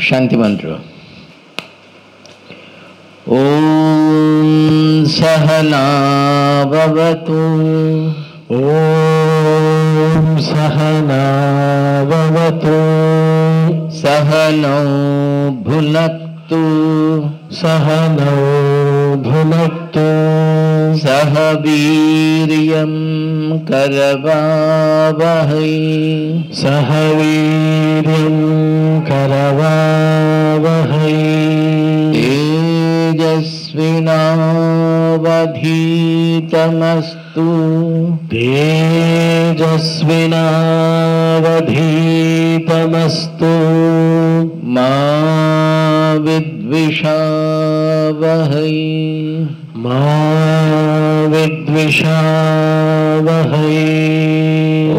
शांति मंत्र। ओम सहना भवतु। ओम सहना भवतु। सहनौ भुनक्तु। सहनौ भुनक्तु। सह वीर्यं करवावहै। सह वीर्यं करवावहै। तेजस्विनावधीतमस्तु। तेजस्विनावधीतमस्तु। मा विद्विषावहै। मा विद्विषावहै।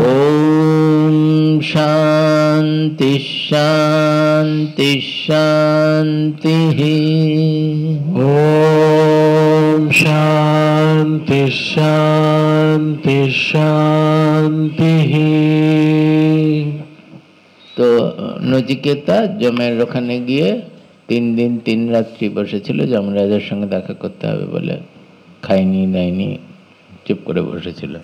ओम शांति शांति शांति। ओम शांति शांति शांति। तो নচিকেতা যমের ওখানে গিয়ে 3 দিন 3 রাত্রি বসেছিল যমরাজের সঙ্গে দেখা করতে হবে বলে। খায়নি দায়নি, চুপ করে বসেছিল।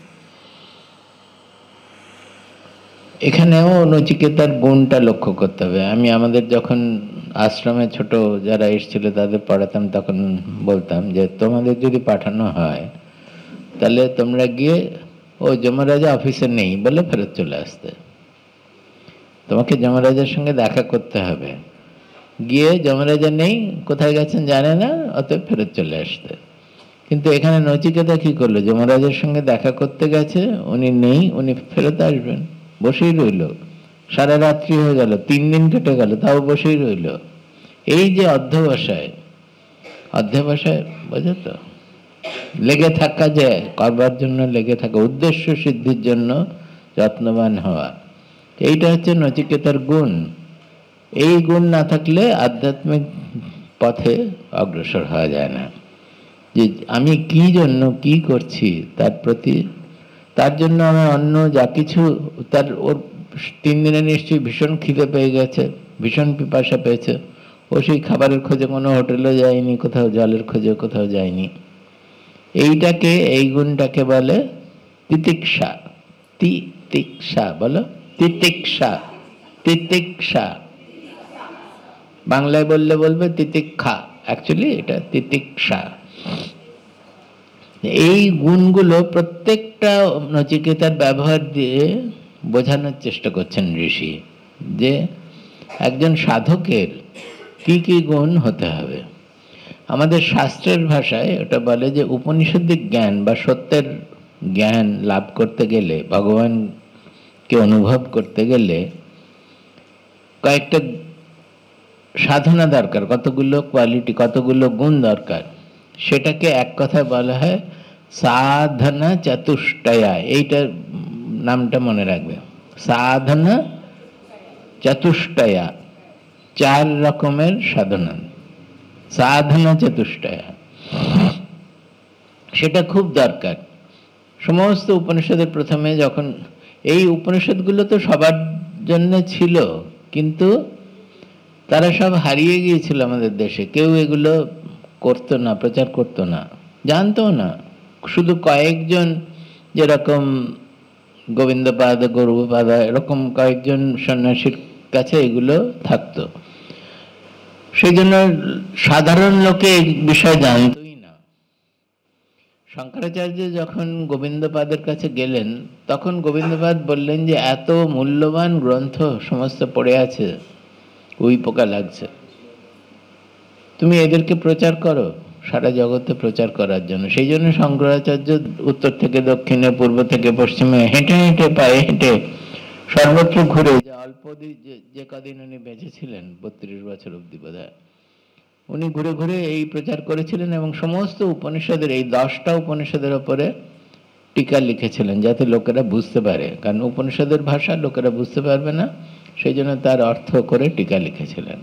এখানেও নচিকেতার গুণটা লক্ষ্য করতে হবে। আমি আমাদের যখন আশ্রমে ছোট যারা এসেছিল তাদের পড়াতাম তখন বলতাম যে তোমাদের যদি পাঠানো হয় তাহলে তোমরা গিয়ে ও যমরাজা অফিসে নেই বলে ফেরত চলে আসতে। তোমাকে যমরাজার সঙ্গে দেখা করতে হবে, গিয়ে যমরাজা নেই, কোথায় গেছেন জানে না, অতএব ফেরত চলে আসতে। কিন্তু এখানে নচিকেতা কি করলো? যমরাজের সঙ্গে দেখা করতে গেছে, উনি নেই, উনি ফেরত আসবেন, বসেই রইল। সারা রাত্রি হয়ে গেল, 3 দিন কেটে গেল, তাও বসেই রইল। এই যে অধ্যবসায়, অধ্যবসায় বোঝো তো, লেগে থাকা, যে করবার জন্য লেগে থাকা, উদ্দেশ্য সিদ্ধির জন্য যত্নবান হওয়া, এইটা হচ্ছে নচিকেতার গুণ। এই গুণ না থাকলে আধ্যাত্মিক পথে অগ্রসর হওয়া যায় না। যে আমি কি জন্য কি করছি তার প্রতি, তার জন্য আমি অন্য যা কিছু, তার ওর 3 দিনে নিশ্চয়ই ভীষণ খিদে পেয়ে গেছে, ভীষণ পিপাসা পেয়েছে। ও সেই খাবারের খোঁজে কোনো হোটেলে যায়নি, কোথাও জলের খোঁজে কোথাও যায়নি। এইটাকে, এই গুণটাকে বলে তিতিক্ষা। তিতিক্ষা বলো, তিতিক্ষা। তিতিক্ষা বাংলায় বললে বলবে তিতিক্ষা, অ্যাকচুয়ালি এটা তিতিক্ষা। এই গুণগুলো প্রত্যেকটা নচিকেতার ব্যবহার দিয়ে বোঝানোর চেষ্টা করছেন ঋষি, যে একজন সাধকের কি কি গুণ হতে হবে। আমাদের শাস্ত্রের ভাষায় ওটা বলে যে উপনিষদিক জ্ঞান বা সত্যের জ্ঞান লাভ করতে গেলে, ভগবানকে অনুভব করতে গেলে কয়েকটা সাধনা দরকার, কতগুলো কোয়ালিটি, কতগুলো গুণ দরকার। সেটাকে এক কথায় বলা হয় সাধনা চতুষ্টয়া। এইটার নামটা মনে রাখবে, সাধনা চতুষ্টয়া। 4 রকমের সাধনা, সাধনা চতুষ্টয়া। সেটা খুব দরকার। সমস্ত উপনিষদের প্রথমে যখন, এই উপনিষদগুলো তো সবার জন্য ছিল, কিন্তু তারা সব হারিয়ে গিয়েছিল আমাদের দেশে। কেউ এগুলো করতো না, প্রচার করতো না, জানতো না। শুধু কয়েকজন, যেরকম গোবিন্দপাদ, গৌরপাদ, এরকম কয়েকজন সন্ন্যাসীর কাছে এগুলো থাকতো। সেই জন্য সাধারণ লোকে এই বিষয় জানতোই না। শঙ্করাচার্য যখন গোবিন্দপাদের কাছে গেলেন, তখন গোবিন্দপাদ বললেন যে এত মূল্যবান গ্রন্থ সমস্ত পড়ে আছে, উই পোকা লাগছে, তুমি এদেরকে প্রচার করো, সারা জগতে প্রচার করার জন্য। সেই জন্য শঙ্করাচার্য উত্তর থেকে দক্ষিণে, পূর্ব থেকে পশ্চিমে হেঁটে হেঁটে, পায়ে হেঁটে, সর্বত্র ঘুরে, যে অল্প যে কদিন উনি বেঁচে ছিলেন, 32 বছর অব্দি বোধহয়, উনি ঘুরে ঘুরে এই প্রচার করেছিলেন। এবং সমস্ত উপনিষদের, এই 10টা উপনিষদের ওপরে টিকা লিখেছিলেন, যাতে লোকেরা বুঝতে পারে। কারণ উপনিষদের ভাষা লোকেরা বুঝতে পারবে না, সেই জন্য তার অর্থ করে টিকা লিখেছিলেন।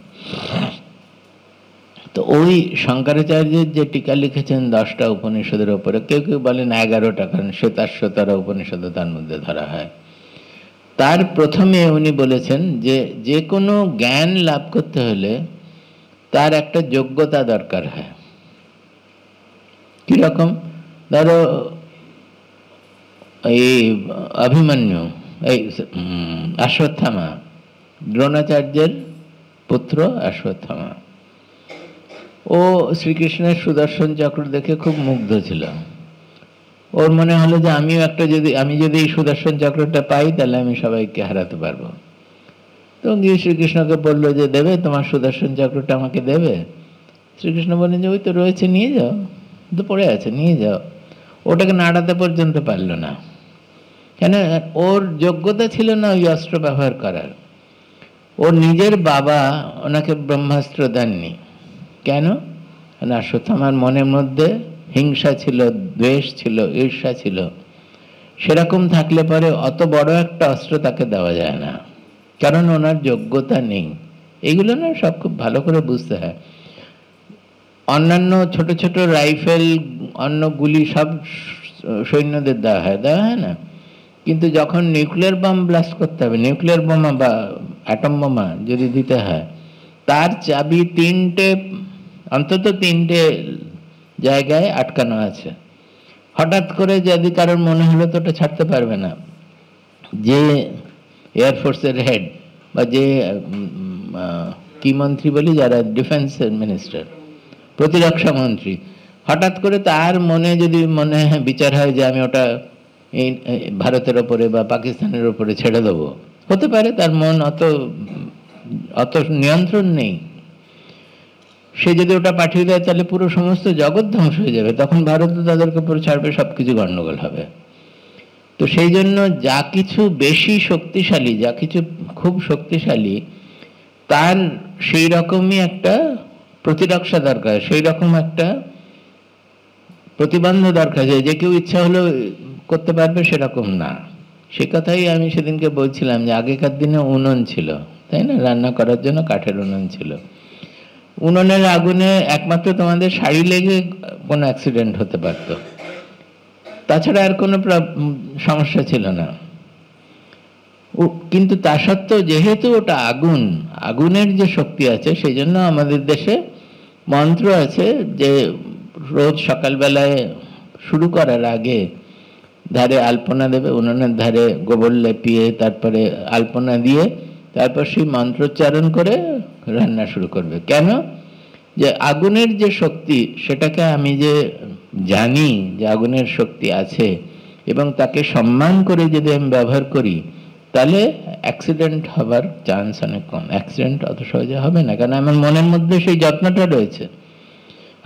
তো ওই শঙ্করাচার্যের যে টিকা লিখেছেন 10টা উপনিষদের ওপরে, কেউ কেউ বলেন 11টা, কারণ শ্বেতাশ্বতরা উপনিষদ তার মধ্যে ধরা হয়। তার প্রথমে উনি বলেছেন যে যে কোনো জ্ঞান লাভ করতে হলে তার একটা যোগ্যতা দরকার হয়। কিরকম? ধরো এই অভিমন্যু, এই অশ্বত্থামা, দ্রোণাচার্যের পুত্র অশ্বত্থামা, ও শ্রীকৃষ্ণের সুদর্শন চক্র দেখে খুব মুগ্ধ ছিল। ওর মনে হলো যে আমিও একটা, আমি যদি এই সুদর্শন চক্রটা পাই তাহলে আমি সবাইকে হারাতে পারবো। তো গিয়ে শ্রীকৃষ্ণকে বললো যে দেবে, তোমার সুদর্শন চক্রটা আমাকে দেবে? শ্রীকৃষ্ণ বললেন যে ওই তো রয়েছে, নিয়ে যাও, তো পড়ে আছে, নিয়ে যাও। ওটাকে নাড়াতে পর্যন্ত পারলো না, কেন? ওর যোগ্যতা ছিল না ওই অস্ত্র ব্যবহার করার। ওর নিজের বাবা ওনাকে ব্রহ্মাস্ত্র দেননি। কেন? অশ্বত্থামার মনের মধ্যে হিংসা ছিল, দ্বেষ ছিল, ঈর্ষা ছিল। সেরকম থাকলে পরে অত বড় একটা অস্ত্র তাকে দেওয়া যায় না, কারণ ওনার যোগ্যতা নেই। এইগুলো না সব খুব ভালো করে বুঝতে হয়। অন্যান্য ছোট ছোট রাইফেল, অন্য গুলি সব সৈন্যদের দেওয়া হয় না, কিন্তু যখন নিউক্লিয়ার বম ব্লাস্ট করতে হবে, নিউক্লিয়ার বোমা বা অ্যাটম বোমা যদি দিতে হয়, তার চাবি অন্তত তিনটে জায়গায় আটকানো আছে। হঠাৎ করে যদি কারোর মনে হলো তো ওটা ছাড়তে পারবে না। যে এয়ারফোর্সের হেড বা যে কি মন্ত্রী বলি, যারা ডিফেন্সের মিনিস্টার, প্রতিরক্ষা মন্ত্রী, হঠাৎ করে তার মনে যদি বিচার হয় যে আমি ওটা এই ভারতের ওপরে বা পাকিস্তানের ওপরে ছেড়ে দেবো, হতে পারে তার মন অত নিয়ন্ত্রণ নেই। সে যদি ওটা পাঠিয়ে দেয় তাহলে পুরো সমস্ত জগৎ ধ্বংস হয়ে যাবে, তখন ভারতও তাদেরকে উপর ছাড়বে, সবকিছু গন্ডগোল হবে। তো সেই জন্য যা কিছু বেশি শক্তিশালী, যা কিছু খুব শক্তিশালী, তার সেই রকমই একটা প্রতিরক্ষা দরকার, সেই রকম একটা প্রতিবন্ধ দরকার, যে কেউ ইচ্ছা হলো করতে পারবে সেরকম না। সে কথাই আমি সেদিনকে বলছিলাম যে আগেকার দিনে উনুন ছিল, তাই না? রান্না করার জন্য কাঠের উনুন ছিল। উনুনের আগুনে একমাত্র তোমাদের শাড়ি লেগে কোনো অ্যাক্সিডেন্ট হতে পারত, তাছাড়া আর কোনো সমস্যা ছিল না। কিন্তু তা সত্ত্বেও যেহেতু ওটা আগুন, আগুনের যে শক্তি আছে, সেই জন্য আমাদের দেশে মন্ত্র আছে যে রোজ সকালবেলায় শুরু করার আগে ধারে আলপনা দেবে, উনুনের ধারে গোবর লেপিয়ে তারপরে আলপনা দিয়ে তারপর সেই মন্ত্রোচ্চারণ করে রান্না শুরু করবে। কেন? যে আগুনের যে শক্তি, সেটাকে আমি যে জানি যে আগুনের শক্তি আছে এবং তাকে সম্মান করে যদি আমি ব্যবহার করি, তাহলে অ্যাক্সিডেন্ট হবার চান্স অনেক কম। অ্যাক্সিডেন্ট অত সহজে হবে না, কারণ আমার মনের মধ্যে সেই যত্নটা রয়েছে।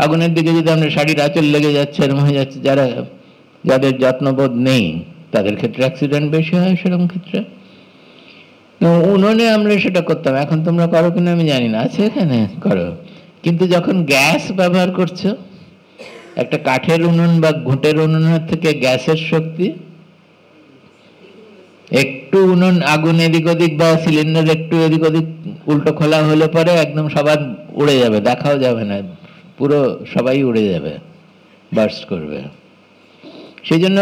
আগুনের দিকে যদি আমরা শাড়ির আঁচল লেগে যাচ্ছে, এরকম হয়ে যাচ্ছে, যাদের যত্নবোধ নেই তাদের ক্ষেত্রে অ্যাক্সিডেন্ট বেশি হয়। সেরকম ক্ষেত্রে উনুনে আমরা সেটা করতাম, এখন তোমরা করো কিনা আমি জানি না, আছে এখানে করো। কিন্তু যখন গ্যাস ব্যবহার করছো, একটা কাঠের উনুন বা ঘুঁটের উনুনের থেকে গ্যাসের শক্তি, একটু উনুন আগুন এদিক ওদিক বা সিলিন্ডার একটু এদিক ওদিক উল্টো খোলা হলে পরে একদম সবার উড়ে যাবে, দেখাও যাবে না, পুরো সবাই উড়ে যাবে, বার্স্ট করবে। সেই জন্য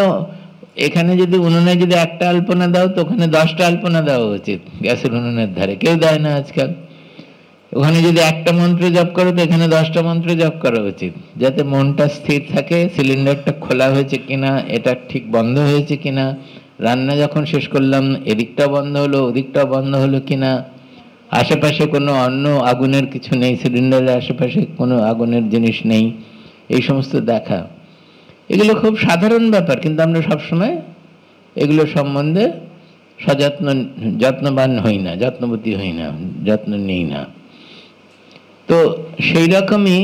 এখানে যদি উনুনে যদি একটা আলপনা দাও, তো ওখানে 10টা আলপনা দেওয়া উচিত। গ্যাসের উনুনের ধারে কেউ দেয় না আজকাল। ওখানে যদি একটা মন্ত্র জপ করো, তো এখানে 10টা মন্ত্র জপ করা উচিত, যাতে মনটা স্থির থাকে। সিলিন্ডারটা খোলা হয়েছে কিনা, এটা ঠিক বন্ধ হয়েছে কিনা, রান্না যখন শেষ করলাম এদিকটা বন্ধ হলো, ওদিকটা বন্ধ হলো কিনা, আশেপাশে কোনো অন্য আগুনের কিছু নেই, সিলিন্ডারের আশেপাশে কোনো আগুনের জিনিস নেই, এই সমস্ত দেখা। এগুলো খুব সাধারণ ব্যাপার, কিন্তু আমরা সবসময় এগুলো সম্বন্ধে যত্নবান হই না, যত্নবতী হই না, যত্ন নেই না। তো সেই রকমই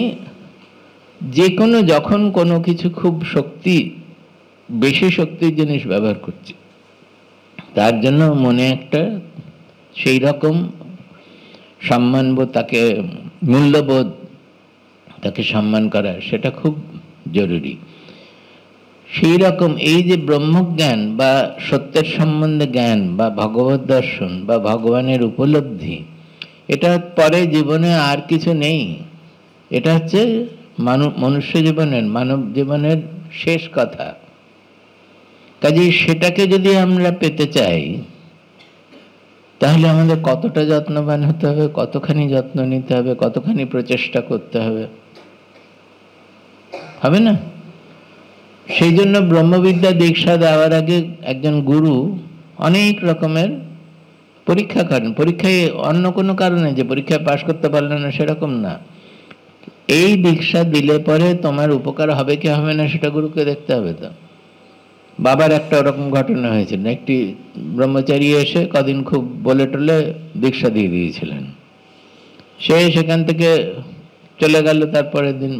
যখন কোনো কিছু খুব বেশি শক্তির জিনিস ব্যবহার করছি, তার জন্য মনে একটা সেই রকম সম্মানবোধ, তাকে মূল্যবোধ, তাকে সম্মান করা, সেটা খুব জরুরি। সেই রকম এই যে ব্রহ্মজ্ঞান বা সত্যের সম্বন্ধে জ্ঞান বা ভগবত দর্শন বা ভগবানের উপলব্ধি, এটা পরে জীবনে আর কিছু নেই। এটা হচ্ছে মনুষ্য জীবনের, মানব জীবনের শেষ কথা। কাজেই সেটাকে যদি আমরা পেতে চাই, তাহলে আমাদের কতটা যত্নবান হতে হবে, কতখানি যত্ন নিতে হবে, কতখানি প্রচেষ্টা করতে হবে, হবে না? সেই জন্য ব্রহ্মবিদ্যা দীক্ষা দেওয়ার আগে একজন গুরু অনেক রকমের পরীক্ষা করেন। পরীক্ষায় অন্য কোনো কারণে যে পরীক্ষায় পাশ করতে পারলে না সেরকম না, এই দীক্ষা দিলে পরে তোমার উপকার হবে কি হবে না সেটা গুরুকে দেখতে হবে। তো বাবার একটা ওরকম ঘটনা হয়েছিল, একটি ব্রহ্মচারী এসে কদিন খুব বলে টলে দীক্ষা দিয়ে দিয়েছিলেন। সে সেখান থেকে চলে গেল। তারপরের দিন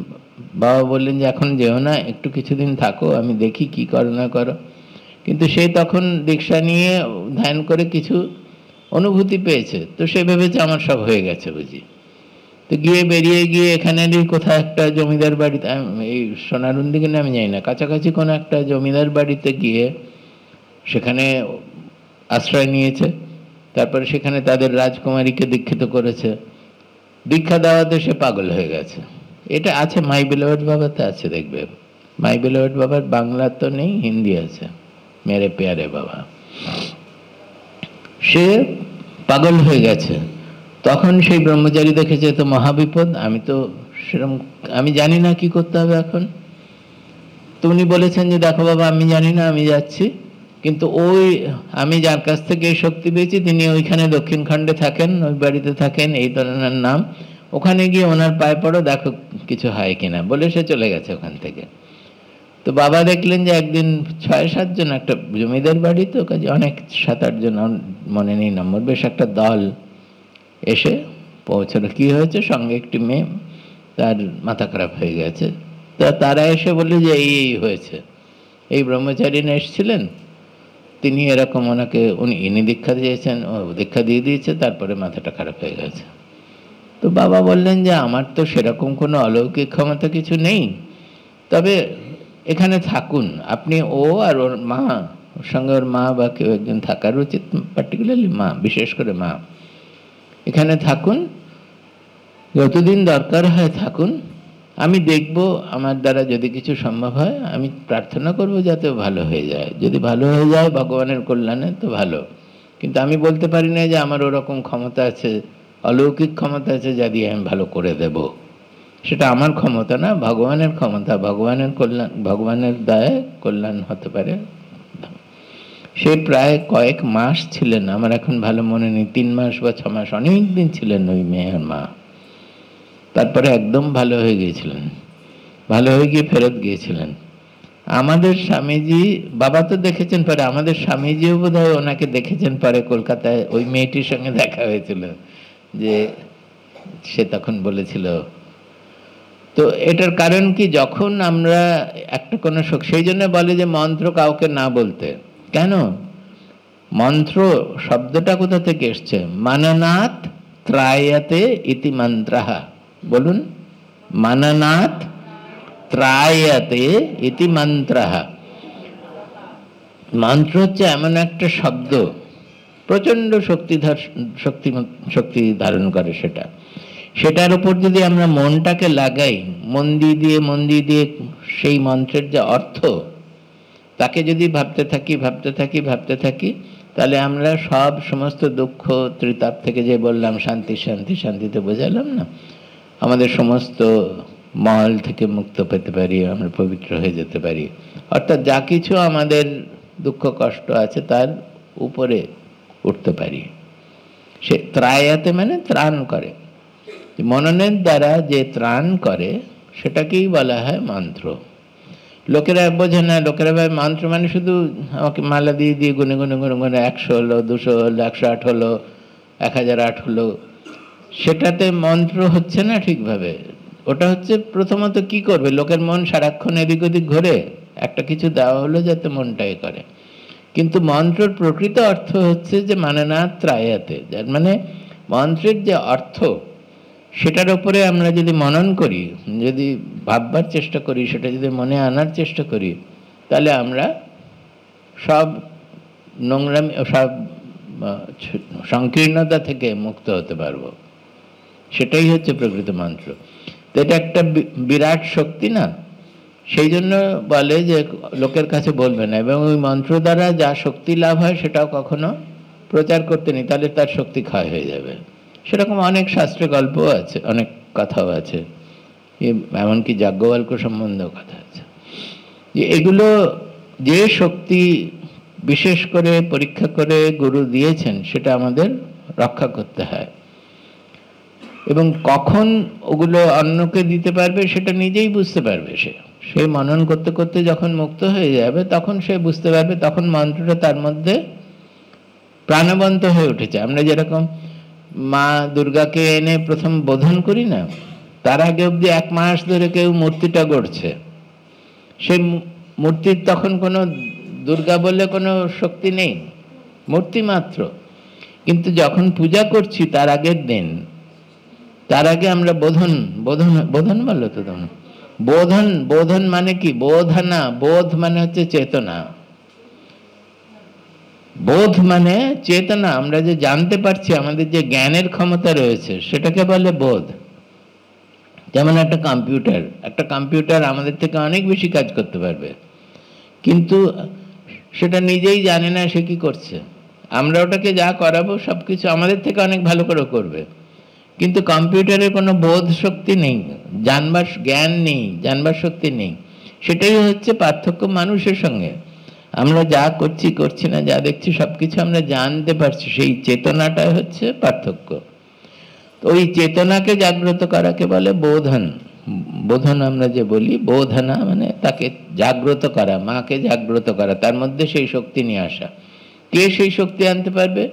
বাবা বললেন যে এখন যেও না, একটু কিছুদিন থাকো, আমি দেখি কি করো না করো। কিন্তু সে তখন দীক্ষা নিয়ে ধ্যান করে কিছু অনুভূতি পেয়েছে, তো সে ভেবেছে আমার সব হয়ে গেছে বুঝি। তো গিয়ে বেরিয়ে গিয়ে এখানেরই কোথাও একটা জমিদার বাড়িতে, এই সোনারুন দিকে আমি জানি না, কাছাকাছি কোনো একটা জমিদার বাড়িতে গিয়ে সেখানে আশ্রয় নিয়েছে। তারপরে সেখানে তাদের রাজকুমারীকে দীক্ষিত করেছে। দীক্ষা দেওয়াতে সে পাগল হয়ে গেছে। এটা আছে মাই বিলোভেড বাবাতে আছে, দেখবে। মাই বিলোভেড বাবার বাংলা তো নেই, হিন্দি আছে, মেরে প্যারে বাবা। সে পাগল হয়ে গেছে। তখন সেই ব্রহ্মচারী দেখেছে তো মহাবিপদ, আমি তো সেরকম, আমি জানি না কি করতে হবে এখন। তো উনি বলেছেন যে দেখো বাবা, আমি জানি না, আমি যাচ্ছি, কিন্তু ওই আমি যার কাছ থেকে এই শক্তি পেয়েছি তিনি ওইখানে দক্ষিণ খণ্ডে থাকেন, ওই বাড়িতে থাকেন, এই ধরনের নাম, ওখানে গিয়ে ওনার পায়ে পড়ো, দেখো কিছু হয় কিনা। বলে সে চলে গেছে ওখান থেকে। তো বাবা দেখলেন যে একদিন 6-7 জন, একটা জমিদার বাড়ি তো কাজে অনেক 7-8 জন, মনে নেই নম্বর, বেশ একটা দল এসে পৌঁছলো। কি হয়েছে, সঙ্গে একটি মেয়ে, তার মাথা খারাপ হয়ে গেছে। তা তারা এসে বলল যে এই হয়েছে, এই ব্রহ্মচারী এসেছিলেন, তিনি এরকম ওনাকে ইনি দীক্ষা দিয়েছেন, ও দীক্ষা দিয়ে দিয়েছে, তারপরে মাথাটা খারাপ হয়ে গেছে। তো বাবা বললেন যে আমার তো সেরকম কোনো অলৌকিক ক্ষমতা কিছু নেই, তবে এখানে থাকুন আপনি, ও আর ওর মা, ওর সঙ্গে ওর মা বা কেউ একজন থাকার উচিত, পার্টিকুলারলি মা, বিশেষ করে মা। এখানে থাকুন, যতদিন দরকার হয় থাকুন, আমি দেখব আমার দ্বারা যদি কিছু সম্ভব হয়, আমি প্রার্থনা করব যাতে ভালো হয়ে যায়। যদি ভালো হয়ে যায় ভগবানের কল্যাণে তো ভালো, কিন্তু আমি বলতে পারি না যে আমার ওরকম ক্ষমতা আছে, অলৌকিক ক্ষমতা আছে যা দিয়ে আমি ভালো করে দেব। সেটা আমার ক্ষমতা না, ভগবানের ক্ষমতা, ভগবানের কল্যাণ, ভগবানের দয়ায় কল্যাণ হতে পারে। সে প্রায় কয়েক মাস ছিলেন, আমার এখন ভালো মনে নেই, 3 মাস বা 6 মাস, অনেক দিন ছিলেন ওই মেয়ের মা। তারপরে একদম ভালো হয়ে গিয়েছিলেন, ভালো হয়ে গিয়ে ফেরত গিয়েছিলেন। আমাদের স্বামীজি, বাবা তো দেখেছেন পরে, আমাদের স্বামীজিও বোধ হয় ওনাকে দেখেছেন পরে কলকাতায়, ওই মেয়েটির সঙ্গে দেখা হয়েছিল, যে সে তখন বলেছিল। তো এটার কারণ কি, যখন আমরা একটা কোনো সেই জন্য বলে যে মন্ত্র কাউকে না বলতে। কেন? মন্ত্র শব্দটা কোথা থেকে এসছে? মাননাথ ত্রায়তে ইতি মন্ত্রহা। বলুন, মাননাথ ত্রায়তে ইতি মন্ত্রহা। মন্ত্র হচ্ছে এমন একটা শব্দ, প্রচণ্ড শক্তি ধারণ করে। সেটার উপর যদি আমরা মনটাকে লাগাই, মন দিয়ে সেই মন্ত্রের যে অর্থ, তাকে যদি ভাবতে থাকি, তাহলে আমরা সমস্ত দুঃখ ত্রিতাপ থেকে, যে বললাম শান্তি শান্তি শান্তিতে বোঝালাম না, আমাদের সমস্ত মল থেকে মুক্ত পেতে পারি, আমরা পবিত্র হয়ে যেতে পারি। অর্থাৎ যা কিছু আমাদের দুঃখ কষ্ট আছে তার উপরে উঠতে পারি। সে ত্রায়াতে মানে ত্রাণ করে, মননের দ্বারা যে ত্রাণ করে সেটাকেই বলা হয় মন্ত্র। লোকেরা বোঝে না, লোকেরা ভাবে মন্ত্র মানে শুধু আমাকে মালা দিয়ে গুনে 100 হলো, 200 হলো, 108 হলো, 1008 হলো, সেটাতে মন্ত্র হচ্ছে না ঠিকভাবে। ওটা হচ্ছে প্রথমত কি করবে, লোকের মন সারাক্ষণ এদিক ওদিক ঘোরে, একটা কিছু দেওয়া হলো যাতে মনটাই করে। কিন্তু মন্ত্রের প্রকৃত অর্থ হচ্ছে যে মাননাথ ত্রায়াতে, যার মানে মন্ত্রের যে অর্থ, সেটার উপরে আমরা যদি মনন করি, যদি ভাববার চেষ্টা করি, সেটা যদি মনে আনার চেষ্টা করি, তাহলে আমরা সব নোংরামি, সব সংকীর্ণতা থেকে মুক্ত হতে পারবো। সেটাই হচ্ছে প্রকৃত মন্ত্র। তো এটা একটা বিরাট শক্তি না, সেই জন্য বলে যে লোকের কাছে বলবে না, এবং ওই মন্ত্র দ্বারা যা শক্তি লাভ হয় সেটাও কখনো প্রচার করতে নেই, তাহলে তার শক্তি ক্ষয় হয়ে যাবে। সেরকম অনেক শাস্ত্রে গল্পও আছে, অনেক কথাও আছে, এমনকি যাজ্ঞবল্ক্য সম্বন্ধেও কথা আছে, যে এগুলো যে শক্তি বিশেষ করে পরীক্ষা করে গুরু দিয়েছেন সেটা আমাদের রক্ষা করতে হয়, এবং কখন ওগুলো অন্যকে দিতে পারবে সেটা নিজেই বুঝতে পারবে। সে মনন করতে করতে যখন মুক্ত হয়ে যাবে তখন সে বুঝতে পারবে, তখন মন্ত্রটা তার মধ্যে প্রাণবন্ত হয়ে উঠেছে। আমরা যেরকম মা দুর্গাকে এনে প্রথম বোধন করি না, তার আগে অবধি 1 মাস ধরে কেউ মূর্তিটা গড়ছে, সেই মূর্তির তখন কোনো দুর্গা বলে কোনো শক্তি নেই, মূর্তি মাত্র। কিন্তু যখন পূজা করছি তার আগের দিন, তার আগে আমরা বোধন বোধন বোধন বললো তো তখন, বোধন বোধন মানে কি, বোধনা, বোধ মানে হচ্ছে চেতনা, বোধ মানে চেতনা। আমরা যে জানতে পারছি, আমাদের যে জ্ঞানের ক্ষমতা রয়েছে সেটাকে বলে বোধ। যেমন একটা কম্পিউটার আমাদের থেকে অনেক বেশি কাজ করতে পারবে, কিন্তু সেটা নিজেই জানে না সে কি করছে। আমরা ওটাকে যা করাবো সবকিছু আমাদের থেকে অনেক ভালো করে করবে, কিন্তু কম্পিউটারের কোনো বোধ শক্তি নেই, জানবার জ্ঞান নেই, জানবার শক্তি নেই। সেটাই হচ্ছে পার্থক্য মানুষের সঙ্গে। আমরা যা করছি না, যা দেখছি সবকিছু আমরা জানতে পারছি, সেই চেতনাটাই হচ্ছে পার্থক্য। তো ওই চেতনাকে জাগ্রত করাকে বলে বোধন। বোধন আমরা যে বলি, বোধনা মানে তাকে জাগ্রত করা, মাকে জাগ্রত করা, তার মধ্যে সেই শক্তি নিয়ে আসা। কে সেই শক্তি আনতে পারবে?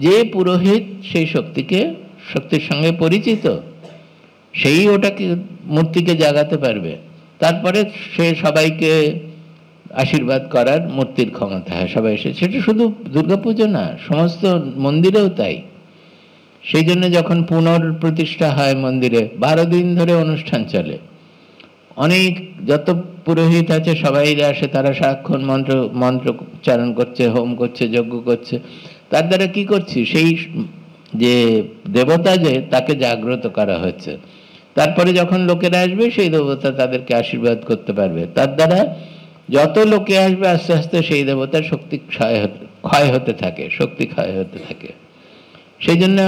যে পুরোহিত সেই শক্তির সঙ্গে পরিচিত, সেই ওটাকে মূর্তিকে জাগাতে পারবে। তারপরে সে সবাইকে আশীর্বাদ করার মূর্তির ক্ষমতা হয়, সবাই এসে। সেটা শুধু দুর্গাপুজো না, সমস্ত মন্দিরেও তাই। সেই জন্য যখন পুনঃপ্রতিষ্ঠা হয় মন্দিরে, 12 দিন ধরে অনুষ্ঠান চলে। অনেক যত পুরোহিত আছে সবাই আসে, তারা সারাক্ষণ মন্ত্র উচ্চারণ করছে, হোম করছে, যজ্ঞ করছে। তার দ্বারা কি করছি, সেই যে দেবতা যে তাকে জাগ্রত করা হচ্ছে। তারপরে যখন লোকেরা আসবে সেই দেবতা তাদেরকে আশীর্বাদ করতে পারবে। তার দ্বারা যত লোকে আসবে আস্তে আস্তে সেই দেবতার শক্তি ক্ষয় হতে থাকে, শক্তি ক্ষয় হতে থাকে। সেই জন্য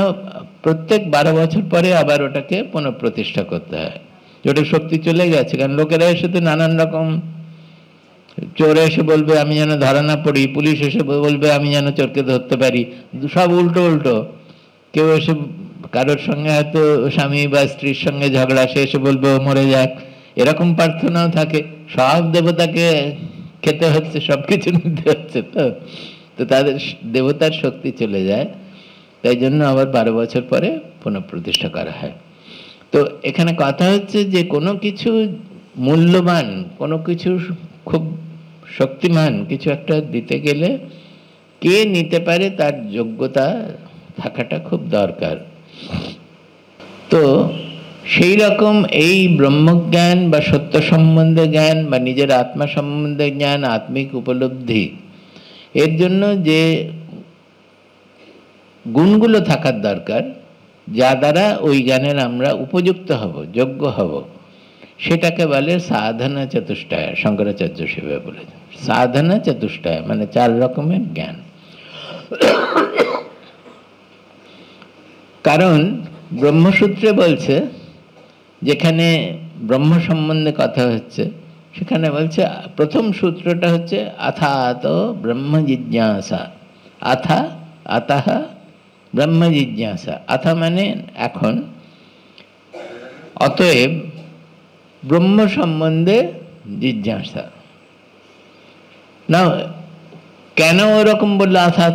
প্রত্যেক 12 বছর পরে আবার ওটাকে পুনঃপ্রতিষ্ঠা করতে হয়, যেটা শক্তি চলে গেছে। কারণ লোকেরা এসে তো নানান রকম, চোর এসে বলবে আমি যেন ধরা না পড়ি, পুলিশ এসে বলবে আমি যেন চোরকে ধরতে পারি, সব উল্টো উল্টো। কেউ এসে কারোর সঙ্গে হয়তো স্বামী বা স্ত্রীর সঙ্গে ঝগড়া, সে এসে বলবে ও মরে যাক, এরকম প্রার্থনাও থাকে। সব দেবতাকে খেতে হচ্ছে, সবকিছু নিতে হচ্ছে, তো তাদের দেবতার শক্তি চলে যায়। তাই জন্য আবার 12 বছর পরে পুনঃপ্রতিষ্ঠা করা হয়। তো এখানে কথা হচ্ছে যে কোনো কিছু মূল্যবান, কোনো কিছু খুব শক্তিমান কিছু একটা দিতে গেলে কে নিতে পারে তার যোগ্যতা থাকাটা খুব দরকার। তো সেই রকম এই ব্রহ্মজ্ঞান বা সত্য সম্বন্ধে জ্ঞান বা নিজের আত্মা সম্বন্ধে জ্ঞান, আত্মিক উপলব্ধি, এর জন্য যে গুণগুলো থাকার দরকার, যা দ্বারা ওই জ্ঞানের আমরা উপযুক্ত হব, যোগ্য হব, সেটাকে বলে সাধনা চতুষ্টয়। শঙ্করাচার্য সেভাবে বলেছেন সাধনা চতুষ্টয়, মানে 4 রকমের জ্ঞান। কারণ ব্রহ্মসূত্রে বলছে, যেখানে ব্রহ্ম সম্বন্ধে কথা হচ্ছে, সেখানে বলছে প্রথম সূত্রটা হচ্ছে আথাত ব্রহ্ম জিজ্ঞাসা। আতঃ ব্রহ্ম জিজ্ঞাসা। আথা মানে এখন, অতএব ব্রহ্ম সম্বন্ধে জিজ্ঞাসা। না কেন ওরকম বললো আথা,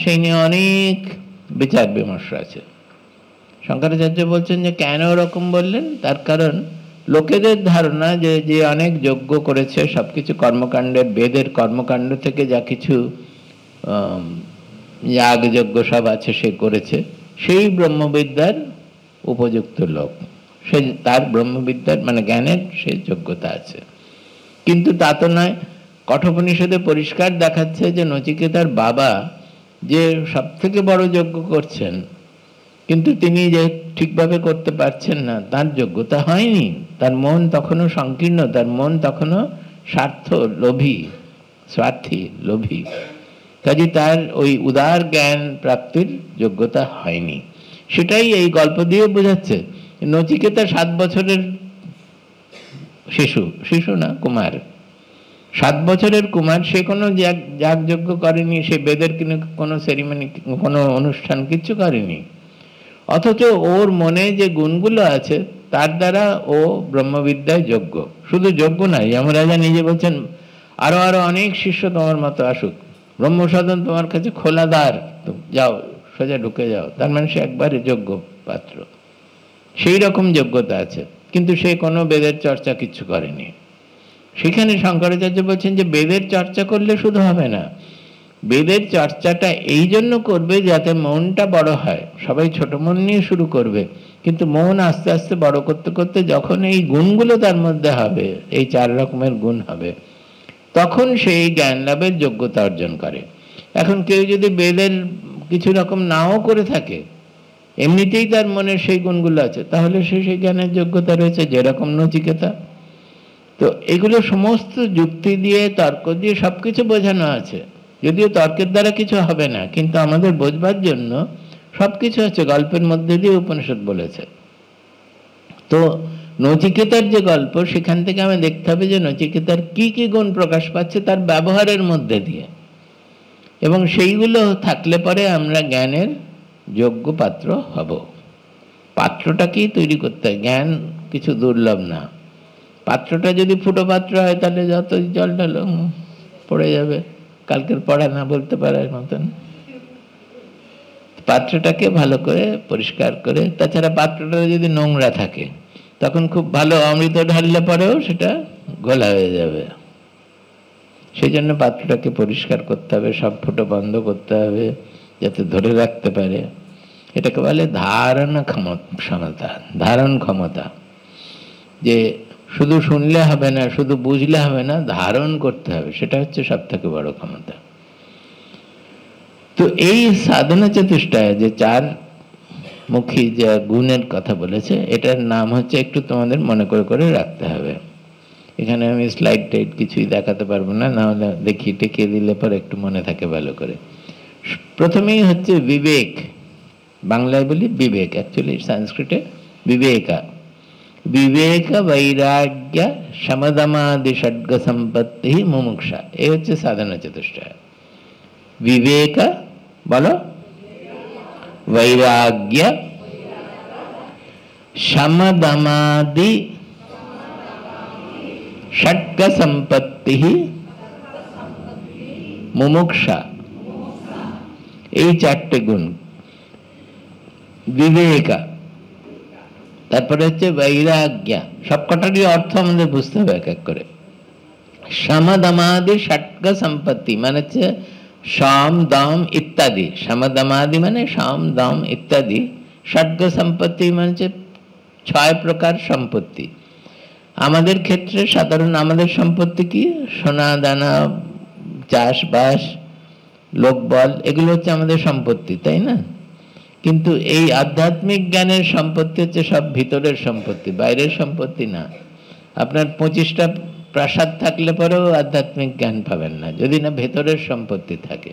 সেই নিয়ে অনেক বিচার বিমর্শ আছে। শঙ্করাচার্য বলছেন যে কেন ওরকম বললেন, তার কারণ লোকেদের ধারণা যে অনেক যজ্ঞ করেছে, সবকিছু কর্মকাণ্ডের, বেদের কর্মকাণ্ড থেকে যা কিছু যাগ যজ্ঞ সব আছে সে করেছে, সেই ব্রহ্মবিদ্যার উপযুক্ত লোক, সে তার ব্রহ্মবিদ্যার মানে জ্ঞানের সে যোগ্যতা আছে। কিন্তু তা তো নয়। কঠোপনিষদে পরিষ্কার দেখাচ্ছে যে নচিকেতার বাবা যে সব থেকে বড় যজ্ঞ করছেন, কিন্তু তিনি যে ঠিকভাবে করতে পারছেন না, তার যোগ্যতা হয়নি। তার মন তখনও সংকীর্ণ, তার মন তখনও স্বার্থী, লোভী। কাজে তার ওই উদার জ্ঞান প্রাপ্তির যোগ্যতা হয়নি। সেটাই এই গল্প দিয়ে বোঝাচ্ছে। নচিকেতা 7 বছরের শিশু, শিশু না কুমার, 7 বছরের কুমার, সে কোনো যাগযজ্ঞ করেনি, সে বেদের কোনো সেরিমনি, কোনো অনুষ্ঠান কিচ্ছু করেনি, অথচ ওর মনে যে গুণগুলো আছে তার দ্বারা ও ব্রহ্মবিদ্যায় যোগ্য। শুধু যোগ্য নয়, যমরাজা নিজে বলছেন আরো আরো অনেক শিষ্য তোমার মতো আসুক, ব্রহ্মসাধন তোমার কাছে খোলা দ্বার, যাও সোজা ঢুকে যাও। তার মানে সে একবারে যোগ্য পাত্র, সেই রকম যোগ্যতা আছে, কিন্তু সে কোনো বেদের চর্চা কিচ্ছু করেনি। সেখানে শঙ্করাচার্য বলছেন যে বেদের চর্চা করলে শুধু হবে না, বেদের চর্চাটা এই জন্য করবে যাতে মনটা বড় হয়। সবাই ছোট মন নিয়ে শুরু করবে, কিন্তু মন আস্তে আস্তে বড় করতে করতে যখন এই গুণগুলো তার মধ্যে হবে, এই 4 রকমের গুণ হবে, তখন সেই জ্ঞান লাভের যোগ্যতা অর্জন করে। এখন কেউ যদি বেদের কিছু রকম নাও করে থাকে, এমনিতেই তার মনে সেই গুণগুলো আছে, তাহলে সে সেই জ্ঞানের যোগ্যতা রয়েছে, যেরকম নচিকেতা। তো এগুলো সমস্ত যুক্তি দিয়ে, তর্ক দিয়ে সবকিছু বোঝানো আছে। যদিও তর্কের দ্বারা কিছু হবে না, কিন্তু আমাদের বোঝবার জন্য সবকিছু আছে, গল্পের মধ্যে দিয়ে উপনিষদ বলেছে। তো নচিকেতার যে গল্প, সেখান থেকে আমি দেখতে হবে যে নচিকেতার কি কি গুণ প্রকাশ পাচ্ছে তার ব্যবহারের মধ্যে দিয়ে, এবং সেইগুলো থাকলে পরে আমরা জ্ঞানের যোগ্য পাত্র হব। পাত্রটাকেই তৈরি করতে হয়, জ্ঞান কিছু দুর্লভ না। পাত্রটা যদি ফুটো পাত্র হয় তাহলে যত জল ঢালো পড়ে যাবে, কালকের পড়া না বলতে পারার মতন। পাত্রটাকে ভালো করে পরিষ্কার করে, তাছাড়া পাত্রটা যদি নোংরা থাকে তখন খুব ভালো অমৃত ঢাললে পরেও সেটা ঘোলা হয়ে যাবে। সেই জন্য পাত্রটাকে পরিষ্কার করতে হবে, সব ফুটো বন্ধ করতে হবে যাতে ধরে রাখতে পারে। এটাকে বলে ধারণ ক্ষমতা, ধারণ ক্ষমতা। যে শুধু শুনলে হবে না, শুধু বুঝলে হবে না, ধারণ করতে হবে, সেটা হচ্ছে সব থেকে বড় ক্ষমতা। তো এই সাধনা চতুষ্টয় যে 4 মুখী যে গুণের কথা বলেছে, এটার নাম হচ্ছে, একটু তোমাদের মনে করে করে রাখতে হবে। এখানে আমি স্লাইড টাইড কিছুই দেখাতে পারবো না, না হলে দেখিয়ে টেকিয়ে দিলে পর একটু মনে থাকে ভালো করে। প্রথমেই হচ্ছে বিবেক, বাংলায় বলি বিবেক, অ্যাকচুয়ালি সংস্কৃতে বিবেকা। বিবেক বৈরাগ্য শমদমাদি ষड्ग সম্পত্তি মুমুক্ষা, এই হচ্ছে সাধনা চতুষ্টয়। বিবেক বলো, বৈরাগ্য শমদমাদি षड्ग সম্পত্তি মুমুক্ষা, এই 4টে গুণ। বিবেকা, তারপরে হচ্ছে বৈরাগ্য, সবকটারই অর্থ আমাদের বুঝতে হবে এক এক করে। সমদমাদি ষड्ग সম্পত্তি মানে হচ্ছে সম দম ইত্যাদি, সমদমাদি মানে সম দম ইত্যাদি, ষड्ग সম্পত্তি মানে হচ্ছে 6 প্রকার সম্পত্তি। আমাদের ক্ষেত্রে সাধারণ আমাদের সম্পত্তি কি? সোনা দানা, চাষবাস, লোকবল, এগুলো হচ্ছে আমাদের সম্পত্তি, তাই না? কিন্তু এই আধ্যাত্মিক জ্ঞানের সম্পত্তি হচ্ছে সব ভিতরের সম্পত্তি, বাইরের সম্পত্তি না। আপনার 25টা প্রাসাদ থাকলে পরেও আধ্যাত্মিক জ্ঞান পাবেন না যদি না ভেতরের সম্পত্তি থাকে।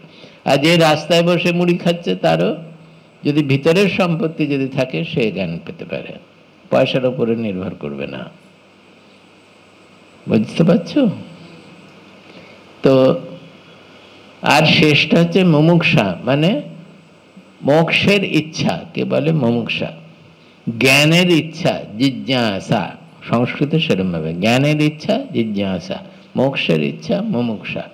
আর যে রাস্তায় বসে মুড়ি খাচ্ছে তারও যদি ভিতরের সম্পত্তি যদি থাকে, সে জ্ঞান পেতে পারে, পয়সার উপরে নির্ভর করবে না। বুঝতে পারছো? তো আর শেষটা হচ্ছে মুমুক্ষা, মানে মোক্ষের ইচ্ছা কে বলে মুমুক্ষা। জ্ঞানের ইচ্ছা জিজ্ঞাসা, সংস্কৃতে সেরকম ভাবে জ্ঞানের ইচ্ছা জিজ্ঞাসা, মোক্ষের ইচ্ছা মুমুক্ষা।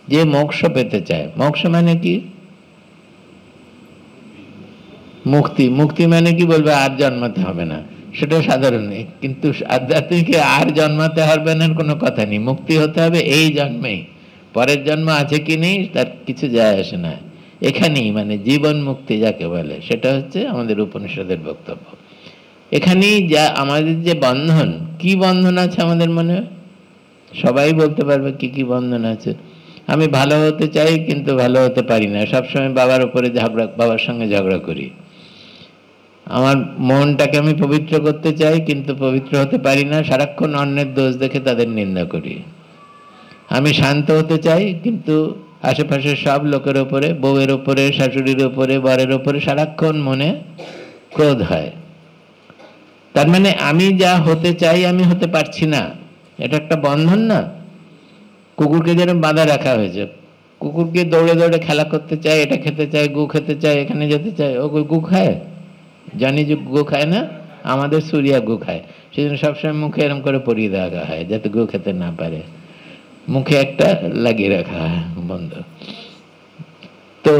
যে মোক্ষ পেতে চায়, মোক্ষ মানে কি? মুক্তি। মুক্তি মানে কি বলবে? আর জন্মাতে হবে না, সেটা সাধারণ। কিন্তু আধ্যাত্মিকে আর জন্মাতে হবে না কোনো কথা নেই, মুক্তি হতে হবে এই জন্মেই। পরের জন্ম আছে কি নেই তার কিছু যায় আসে না, এখানেই মানে জীবন মুক্তি যাকে বলে, সেটা হচ্ছে আমাদের উপনিষদের বক্তব্য। এখানেই যা আমাদের যে বন্ধন, কি বন্ধন আছে আমাদের মনে, সবাই বলতে পারবে কি কি বন্ধন আছে। আমি ভালো হতে চাই কিন্তু ভালো হতে পারি না, সবসময় বাবার উপরে ঝগড়া, বাবার সঙ্গে ঝগড়া করি। আমার মনটাকে আমি পবিত্র করতে চাই কিন্তু পবিত্র হতে পারি না, সারাক্ষণ অন্যের দোষ দেখে তাদের নিন্দা করি। আমি শান্ত হতে চাই কিন্তু আশেপাশের সব লোকের ওপরে, বউয়ের ওপরে, শাশুড়ির ওপরে, বরের ওপরে সারাক্ষণ মনে ক্রোধ হয়। তার মানে আমি যা হতে চাই আমি হতে পারছি না, এটা একটা বন্ধন না? কুকুরকে যেন বাঁধা রাখা হয়েছে, কুকুরকে দৌড়ে দৌড়ে খেলা করতে চায়, এটা খেতে চায়, গু খেতে চায়, এখানে যেতে চায়, ও গু খায়? জানি যে গু খায় না, আমাদের সুরিয়া গু খায়, সেজন্য সবসময় মুখে এরম করে পরিয়ে দেওয়া হয় যাতে গু খেতে না পারে, মুখে একটা লাগিয়ে রাখা হয় বন্ধ। তো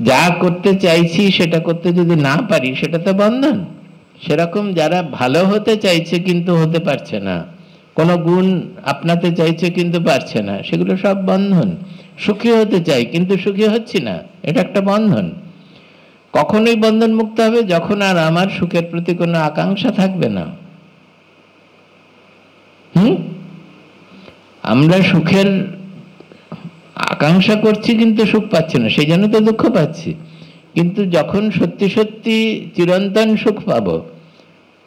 যা করতে চাইছি সেটা করতে যদি না পারি সেটা তো বন্ধন। সেরকম যারা ভালো হতে চাইছে কিন্তু হতে পারছে না, কোনো গুণ আপনাতে চাইছে কিন্তু পারছে না, সেগুলো সব বন্ধন। সুখী হতে চাই কিন্তু সুখী হচ্ছি না, এটা একটা বন্ধন। কখনোই বন্ধন মুক্ত হবে যখন আর আমার সুখের প্রতি কোনো আকাঙ্ক্ষা থাকবে না। আমরা সুখের আকাঙ্ক্ষা করছি কিন্তু সুখ পাচ্ছি না, সেই জন্য তো দুঃখ পাচ্ছি। কিন্তু যখন সত্যি সত্যি চিরন্তন সুখ পাবো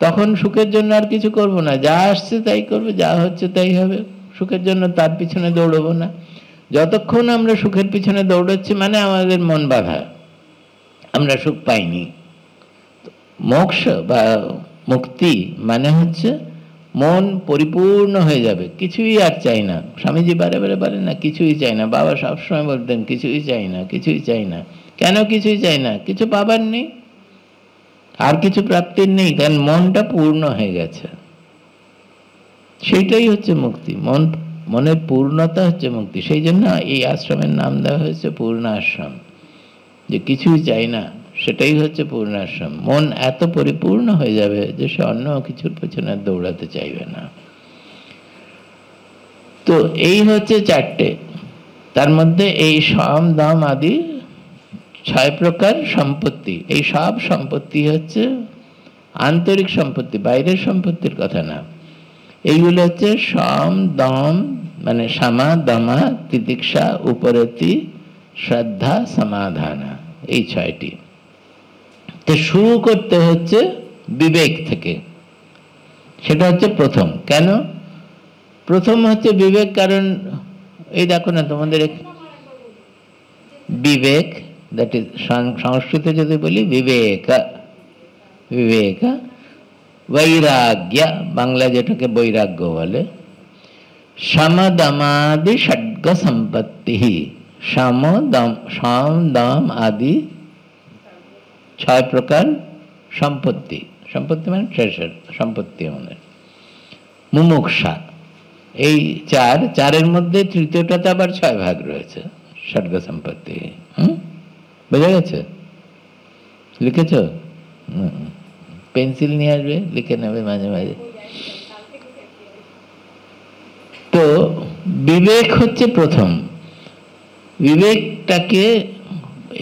তখন সুখের জন্য আর কিছু করব না, যা আসছে তাই করবো, যা হচ্ছে তাই হবে, সুখের জন্য তার পিছনে দৌড়বো না। যতক্ষণ আমরা সুখের পিছনে দৌড়াচ্ছি মানে আমাদের মন বাঁধা, আমরা সুখ পাইনি। মোক্ষ বা মুক্তি মানে হচ্ছে মন পরিপূর্ণ হয়ে যাবে, কিছুই আর চাই না। স্বামীজি বারে বারে বলেন না কিছুই চাই না, বাবা সবসময় বলতেন কিছুই চাই না, কিছুই চাই না। কেন কিছুই চাই না? কিছু পাবার নেই, আর কিছু প্রাপ্তির নেই, কারণ মনটা পূর্ণ হয়ে গেছে। সেইটাই হচ্ছে মুক্তি, মনের পূর্ণতা হচ্ছে মুক্তি। সেই জন্য এই আশ্রমের নাম দেওয়া হয়েছে পূর্ণ আশ্রম, যে কিছুই চাই না, সেটাই হচ্ছে পূর্ণাশ্রম। মন এত পরিপূর্ণ হয়ে যাবে যে সে অন্য কিছুর পেছনে দৌড়াতে চাইবে না। তো এই হচ্ছে চারটে, তার মধ্যে এই সম দাম আদি 6 প্রকার সম্পত্তি। এই সব সম্পত্তি হচ্ছে আন্তরিক সম্পত্তি, বাইরের সম্পত্তির কথা না। এইগুলো হচ্ছে সম দম, মানে সামা দমা তিতিক্ষা উপরতি শ্রদ্ধা সমাধানা, এই 6টি। তো শুরু করতে হচ্ছে বিবেক থেকে, সেটা হচ্ছে প্রথম। কেন প্রথম হচ্ছে বিবেক? কারণ এই দেখো না তোমাদের বিবেক, দ্যাট ইজ সংস্কৃতে যদি বলি বিবেক, বিবেক বৈরাগ্য, বাংলা যেটাকে বৈরাগ্য বলে। সমদমাদি ষড্গ সম্পত্তি, সম দম আদি 6 প্রকার সম্পত্তি। সম্পত্তি মানে ট্রেজার, সম্পত্তি আমাদের। মুমুক্ষা, এই চারের মধ্যে তৃতীয়টাতে আবার 6 ভাগ রয়েছে, ষড্গ সম্পত্তি। বোঝা গেছে? লিখেছ? পেন্সিল নিয়ে আসবে, লিখে নেবে মাঝে মাঝে। তো বিবেক হচ্ছে প্রথম। বিবেকটাকে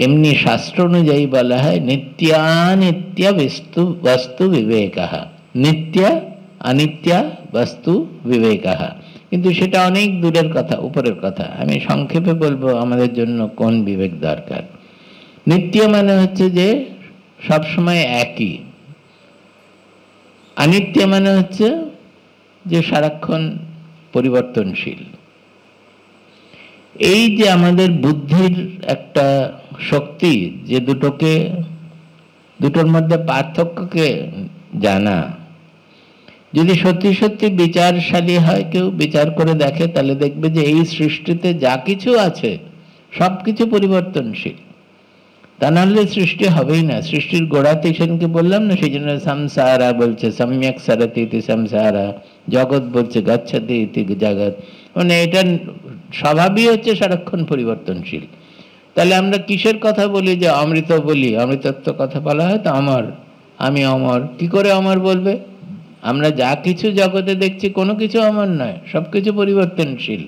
এমনি শাস্ত্র অনুযায়ী বলা হয় নিত্যানিত্য বস্তু বিবেকঃ, নিত্য অনিত্য বস্তু বিবেকঃ। কিন্তু সেটা অনেক দূরের কথা, উপরের কথা। আমি সংক্ষেপে বলবো আমাদের জন্য কোন বিবেক দরকার। নিত্য মানে হচ্ছে যে সব সময় একই, অনিত্য মানে হচ্ছে যে সারাক্ষণ পরিবর্তনশীল। এই যে আমাদের বুদ্ধির একটা শক্তি, যে দুটোর মধ্যে পার্থক্যকে জানা, যদি সত্যি সত্যি বিচারশালী হয়, কেউ বিচার করে দেখে, তাহলে দেখবে যে এই সৃষ্টিতে যা কিছু আছে সবকিছু পরিবর্তনশীল। তা নাহলে সৃষ্টি হবেই না। সৃষ্টির গোড়াতে সেদিনকে বললাম না, সেই জন্য সংসারা বলছে, সম্যক সরতি ইতি সংসারা, জগৎ বলছে গচ্ছতি ইতি জগৎ। মানে এটা স্বভাবই হচ্ছে সারাক্ষণ পরিবর্তনশীল। তাহলে আমরা কিসের কথা বলি যে অমৃত বলি, অমৃতত্ব কথা বলা হয় তো অমর, আমি অমর। কি করে অমর বলবে? আমরা যা কিছু জগতে দেখছি কোনো কিছু অমর নয়, সবকিছু পরিবর্তনশীল।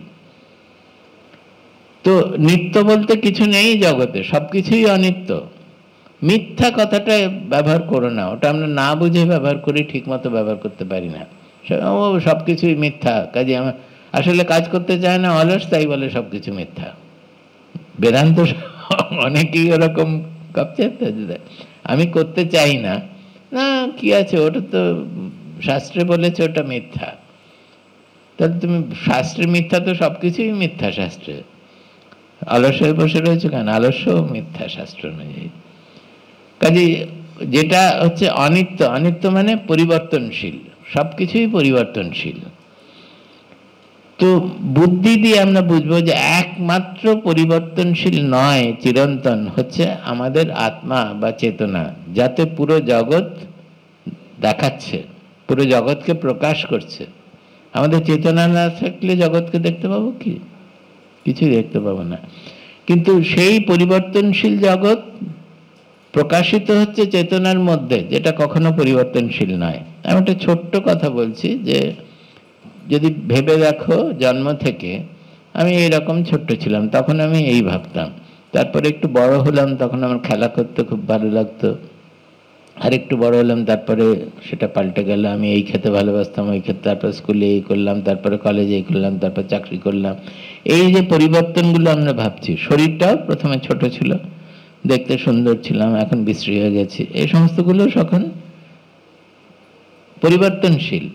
তো নিত্য বলতে কিছু নেই জগতে, সবকিছুই অনিত্য। মিথ্যা কথাটা ব্যবহার করো না, ওটা আমরা না বুঝে ব্যবহার করি, ঠিক মতো ব্যবহার করতে পারি না। ও সবকিছুই মিথ্যা, কাজে আমার আসলে কাজ করতে চায় না, অলস, তাই বলে সবকিছু মিথ্যা। বেদান্ত অনেকেই ওরকম আমি করতে চাই না, না কি আছে, ওটা তো শাস্ত্রে বলেছে ওটা মিথ্যা। তাহলে তুমি শাস্ত্রে মিথ্যা, তো সবকিছুই মিথ্যা শাস্ত্রে। অলস হয়ে বসে রয়েছে কেন? আলস্য মিথ্যা শাস্ত্র অনুযায়ী। কাজে যেটা হচ্ছে অনিত্য, অনিত্য মানে পরিবর্তনশীল, সবকিছুই পরিবর্তনশীল। তো বুদ্ধি দিয়ে আমরা বুঝবো যে একমাত্র পরিবর্তনশীল নয়, চিরন্তন হচ্ছে আমাদের আত্মা বা চেতনা, যাতে পুরো জগৎ দেখাচ্ছে, পুরো জগৎকে প্রকাশ করছে। আমাদের চেতনা না থাকলে জগৎকে দেখতে পাবো কি? কিছুই দেখতে পাবো না। কিন্তু সেই পরিবর্তনশীল জগৎ প্রকাশিত হচ্ছে চেতনার মধ্যে, যেটা কখনো পরিবর্তনশীল নয়। আমি একটা ছোট্ট কথা বলছি, যে যদি ভেবে দেখো, জন্ম থেকে আমি এইরকম ছোট্ট ছিলাম, তখন আমি এই ভাবতাম। তারপরে একটু বড় হলাম, তখন আমার খেলা করতে খুব ভালো লাগতো। আর একটু বড় হলাম, তারপরে সেটা পাল্টে গেল, আমি এই খেতে ভালোবাসতাম, ওই খেতে, তারপর স্কুলে এই করলাম, তারপরে কলেজে এই করলাম, তারপর চাকরি করলাম। এই যে পরিবর্তনগুলো আমরা ভাবছি, শরীরটাও প্রথমে ছোট ছিল, দেখতে সুন্দর ছিলাম, এখন বিশ্রী হয়ে গেছি, এই সমস্তগুলো তখন পরিবর্তনশীল।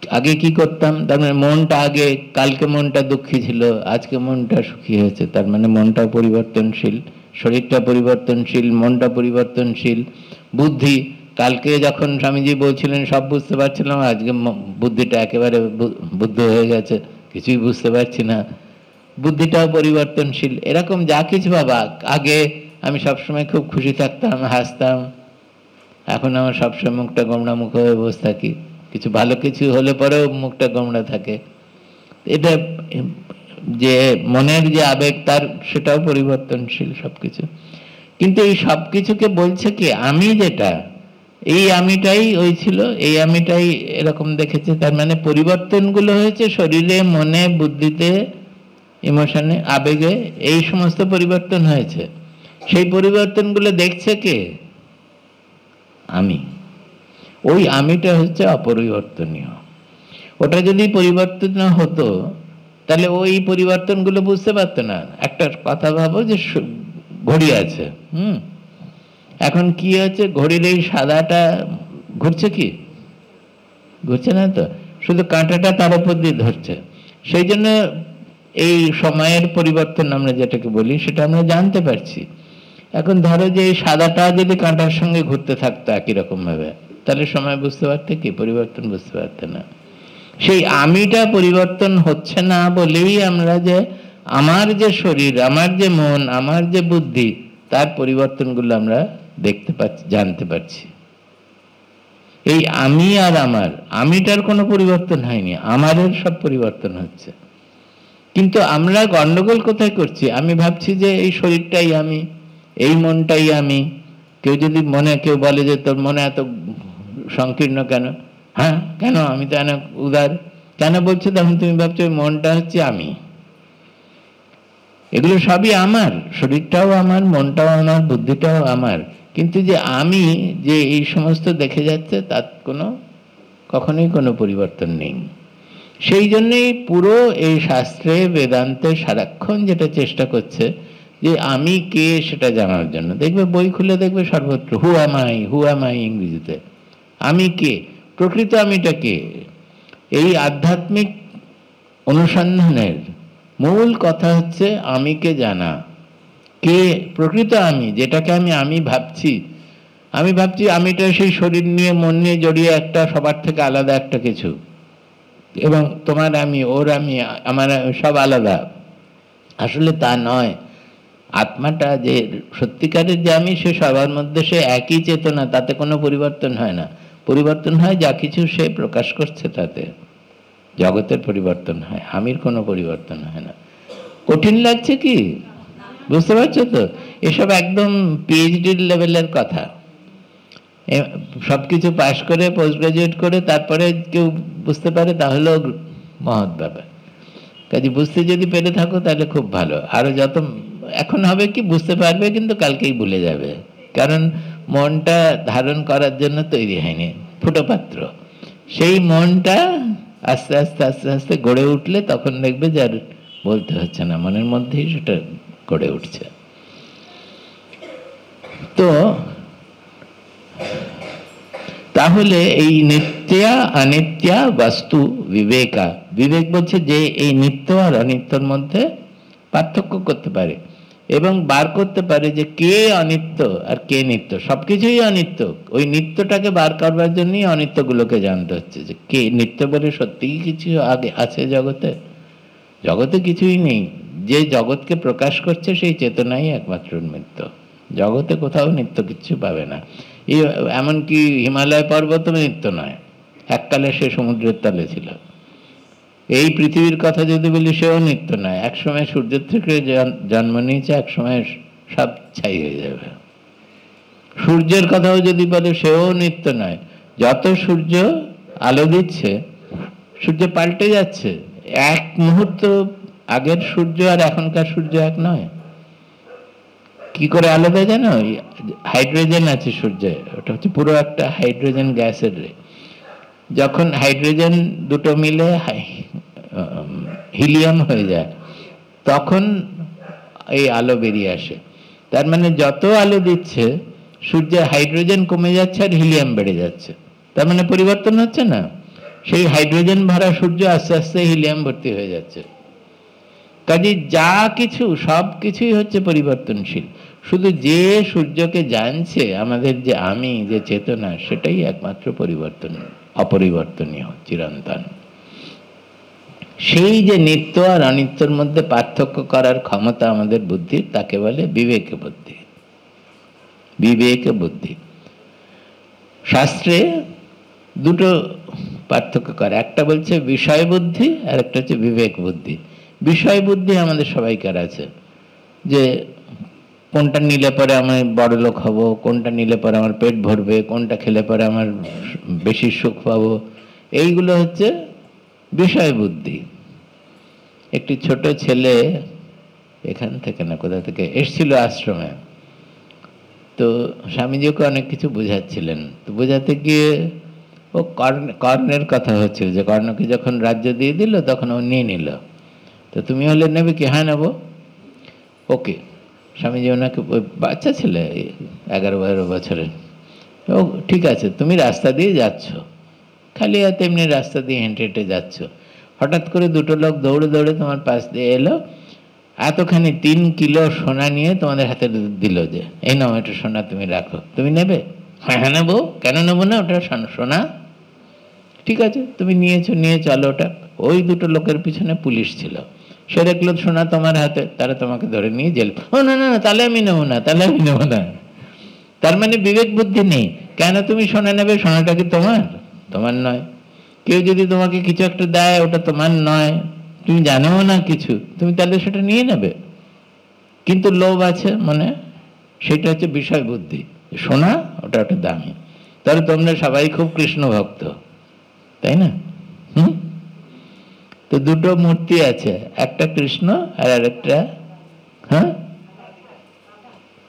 আগে কি করতাম, তার মানে মনটা, আগে কালকে মনটা দুঃখী ছিল, আজকে মনটা সুখী হয়েছে, তার মানে মনটাও পরিবর্তনশীল, শরীরটা পরিবর্তনশীল, মনটা পরিবর্তনশীল। বুদ্ধি, কালকে যখন স্বামীজি বলছিলেন সব বুঝতে পারছিলাম, আজকে বুদ্ধিটা একেবারে বুদ্ধ হয়ে গেছে, কিছুই বুঝতে পারছি না, বুদ্ধিটাও পরিবর্তনশীল। এরকম যা কিছু বাবা, আগে আমি সবসময় খুব খুশি থাকতাম, হাসতাম, এখন আমার সবসময় মুখটা গোমড়া মুখ হয়ে বসে থাকি, কিছু ভালো কিছু হলে পরেও মুখটা গোমড়া থাকে। এটা যে মনের যে আবেগ, তার সেটাও পরিবর্তনশীল সবকিছু। কিন্তু এই সবকিছুকে বলছে কি আমি, যেটা এই আমিটাই ওই ছিল, এই আমিটাই এরকম দেখেছে। তার মানে পরিবর্তনগুলো হয়েছে শরীরে, মনে, বুদ্ধিতে, ইমোশনে, আবেগে, এই সমস্ত পরিবর্তন হয়েছে। সেই পরিবর্তনগুলো দেখছে কে? আমি। ওই আমিটা হচ্ছে অপরিবর্তনীয়। ওটা যদি পরিবর্তন হতো, তাহলে ওই পরিবর্তনগুলো বুঝতে পারতো না। একটা কথা ভাবো, যে ঘড়ি আছে, এখন কি হচ্ছে, ঘড়ির এই সাদাটা ঘুরছে কি? ঘুরছে না তো, শুধু কাঁটাটা তার উপর দিয়ে ধরছে। সেই জন্য এই সময়ের পরিবর্তন আমরা যেটাকে বলি, সেটা আমরা জানতে পারছি। এখন ধরো যে এই সাদাটা যদি কাঁটার সঙ্গে ঘুরতে থাকতো একই রকম ভাবে, তাহলে সময় বুঝতে পারতে কি? পরিবর্তন বুঝতে পারতে না। সেই আমিটা পরিবর্তন হচ্ছে না বলেই আমরা যে আমার যে শরীর, আমার যে মন, আমার যে বুদ্ধি, তার পরিবর্তনগুলো আমরা দেখতে পাচ্ছি, জানতে পারছি। এই আমি আর আমার, আমিটার কোনো পরিবর্তন হয়নি, আমারের সব পরিবর্তন হচ্ছে। কিন্তু আমরা গন্ডগোল কোথায় করছি? আমি ভাবছি যে এই শরীরটাই আমি, এই মনটাই আমি। কেউ যদি কেউ বলে যে তোর মনে এত সংকীর্ণ কেন? হ্যাঁ, কেন? আমি তো অনেক উদার। কেন বলছো? তখন তুমি ভাবছো মনটা হচ্ছে আমি। এগুলো সবই আমার, শরীরটাও আমার, মনটাও আমার, বুদ্ধিটাও আমার। কিন্তু যে আমি যে এই সমস্ত দেখে যাচ্ছে, তার কখনোই কোনো পরিবর্তন নেই। সেই জন্যই পুরো এই শাস্ত্রে, বেদান্তে সারাক্ষণ যেটা চেষ্টা করছে, যে আমি কে সেটা জানার জন্য। দেখবে বই খুলে দেখবে সর্বত্র হু am I, who am I, ইংরেজিতে আমি কে, প্রকৃত আমিটা কে। এই আধ্যাত্মিক অনুসন্ধানের মূল কথা হচ্ছে আমিকে জানা। কে প্রকৃত আমি, যেটাকে আমি ভাবছি। আমি ভাবছি আমিটা সেই শরীর নিয়ে, মন নিয়ে জড়িয়ে একটা সবার থেকে আলাদা একটা কিছু, এবং তোমার আমি, ওর আমি, আমার সব আলাদা। আসলে তা নয়। আত্মাটা যে সত্যিকারের যে আমি, সে সবার মধ্যে সে একই চেতনা, তাতে কোনো পরিবর্তন হয় না। পরিবর্তন হয় যা কিছু সে প্রকাশ করছে, তাতে জগতের পরিবর্তন হয়, আমির কোনো পরিবর্তন হয় না। কঠিন লাগছে কি? বুঝতে পারছো তো? এসব একদম পিএইচডির লেভেলের কথা। সবকিছু পাশ করে, পোস্ট গ্রাজুয়েট করে তারপরে কেউ বুঝতে পারে, তাহলেও মহৎ ব্যাপার। কাজে বুঝতে যদি পেরে থাকো তাহলে খুব ভালো। আরো যত এখন হবে কি, বুঝতে পারবে কিন্তু কালকেই ভুলে যাবে, কারণ মনটা ধারণ করার জন্য তৈরি হয়নি, ফুটো পাত্র। সেই মনটা আস্তে আস্তে আস্তে আস্তে গড়ে উঠলে তখন দেখবে যে আর বলতে হচ্ছে না, মনের মধ্যেই সেটা গড়ে উঠছে। তো তাহলে এই নিত্যা অনিত্যা বস্তু বিবেকা, বিবেক বলছে যে এই নিত্য আর অনিত্যর মধ্যে পার্থক্য করতে পারে এবং বার করতে পারে যে কে অনিত্য আর কে নিত্য। সবকিছুই অনিত্য, ওই নিত্যটাকে বার করবার জন্যই অনিত্যগুলোকে জানতে হচ্ছে যে কে নিত্য বলে সত্যিই কিছু আগে আছে জগতে? জগতে কিছুই নেই। যে জগৎকে প্রকাশ করছে সেই চেতনাই একমাত্র নিত্য। জগতে কোথাও নিত্য কিচ্ছু পাবে না। এই এমনকি হিমালয় পর্বতও নিত্য নয়, এককালে সে সমুদ্রের তলে ছিল। এই পৃথিবীর কথা যদি বলি, সেও নিত্য নয়। একসময় সূর্যের থেকে জন্ম নিয়েছে, একসময় সব ছাই হয়ে যাবে। সূর্যের কথাও যদি বলে, সেও নিত্য নয়। যত সূর্য আলো দিচ্ছে, সূর্য পাল্টে যাচ্ছে। এক মুহূর্ত আগের সূর্য আর এখনকার সূর্য এক নয়। কি করে আলো দেয় জানো? হাইড্রোজেন আছে সূর্যে, ওটা হচ্ছে পুরো একটা হাইড্রোজেন গ্যাসের রে। যখন হাইড্রোজেন দুটো মিলে হিলিয়াম হয়ে যায়, তখন এই আলো বেরিয়ে আসে। তার মানে যত আলো দিচ্ছে, সূর্যের হাইড্রোজেন কমে যাচ্ছে আর হিলিয়াম বেড়ে যাচ্ছে। তার মানে পরিবর্তন হচ্ছে না? সেই হাইড্রোজেন ভরা সূর্য আস্তে আস্তে হিলিয়াম ভর্তি হয়ে যাচ্ছে। কাজে যা কিছু, সব কিছুই হচ্ছে পরিবর্তনশীল। শুধু যে সূর্যকে জানছে, আমাদের যে আমি, যে চেতনা, সেটাই একমাত্র পরিবর্তন, অপরিবর্তনীয়, চিরন্তন। সেই যে নিত্য আর অনিত্যর মধ্যে পার্থক্য করার ক্ষমতা আমাদের বুদ্ধির, তাকে বলে বিবেক বুদ্ধি। বিবেক বুদ্ধি। শাস্ত্রে দুটো পার্থক্য করে, একটা বলছে বিষয় বুদ্ধি আর একটা হচ্ছে বিবেক বুদ্ধি। বিষয় বুদ্ধি আমাদের সবাইকার আছে, যে কোনটা নিলে পরে আমি বড় লোক হব, কোনটা নিলে পরে আমার পেট ভরবে, কোনটা খেলে পরে আমার বেশি সুখ পাবো, এইগুলো হচ্ছে বিষয় বুদ্ধি। একটি ছোট ছেলে এখান থেকে না কোথা থেকে এসছিল আশ্রমে, তো স্বামীজিকে অনেক কিছু বোঝাচ্ছিলেন। তো বোঝাতে গিয়ে ও কর্ণের কথা হচ্ছে, যে কর্ণকে যখন রাজ্য দিয়ে দিল তখন ও নিয়ে নিল। তো তুমি হলে নেবে কি? হ্যাঁ নেবো। ওকে। স্বামীজি ওনাকে, ওই বাচ্চা ছেলে 11-12 বছরের, ও ঠিক আছে, তুমি রাস্তা দিয়ে যাচ্ছ, খালি হাতে এমনি রাস্তা দিয়ে হেঁটে হেঁটে যাচ্ছ, হঠাৎ করে দুটো লোক দৌড়ে দৌড়ে তোমার পাশ দিয়ে এলো, এতখানি 3 কিলো সোনা নিয়ে তোমাদের হাতে দিল, যে এই নাও, এটা সোনা, তুমি রাখো। তুমি নেবে? হ্যাঁ হ্যাঁ নেবো, কেন নেবো না? ওটা সোনা। ঠিক আছে, তুমি নিয়েছো, নিয়ে চলো ওটা। ওই দুটো লোকের পিছনে পুলিশ ছিল, সে দেখলো সোনা তোমার হাতে, তারা তোমাকে ধরে নিয়ে জেল। ও না না না, তাহলে আমি নেবো না, তাহলে আমি নেবো না। তার মানে বিবেক বুদ্ধি নেই। কেন তুমি সোনা নেবে? সোনাটা কি তোমার? তোমার নয়। কেউ যদি তোমাকে কিছু একটা দেয়, ওটা তোমার নয়, তুমি জানো না কিছু, তুমি তাহলে সেটা নিয়ে নেবে। কিন্তু লোভ আছে মনে, সেটা হচ্ছে বিষয় বুদ্ধি। সোনা ওটা একটা দামি। তাহলে তোমরা সবাই খুব কৃষ্ণ ভক্ত, তাই না? তো দুটো মূর্তি আছে, একটা কৃষ্ণ আর আরেকটা হ্যাঁ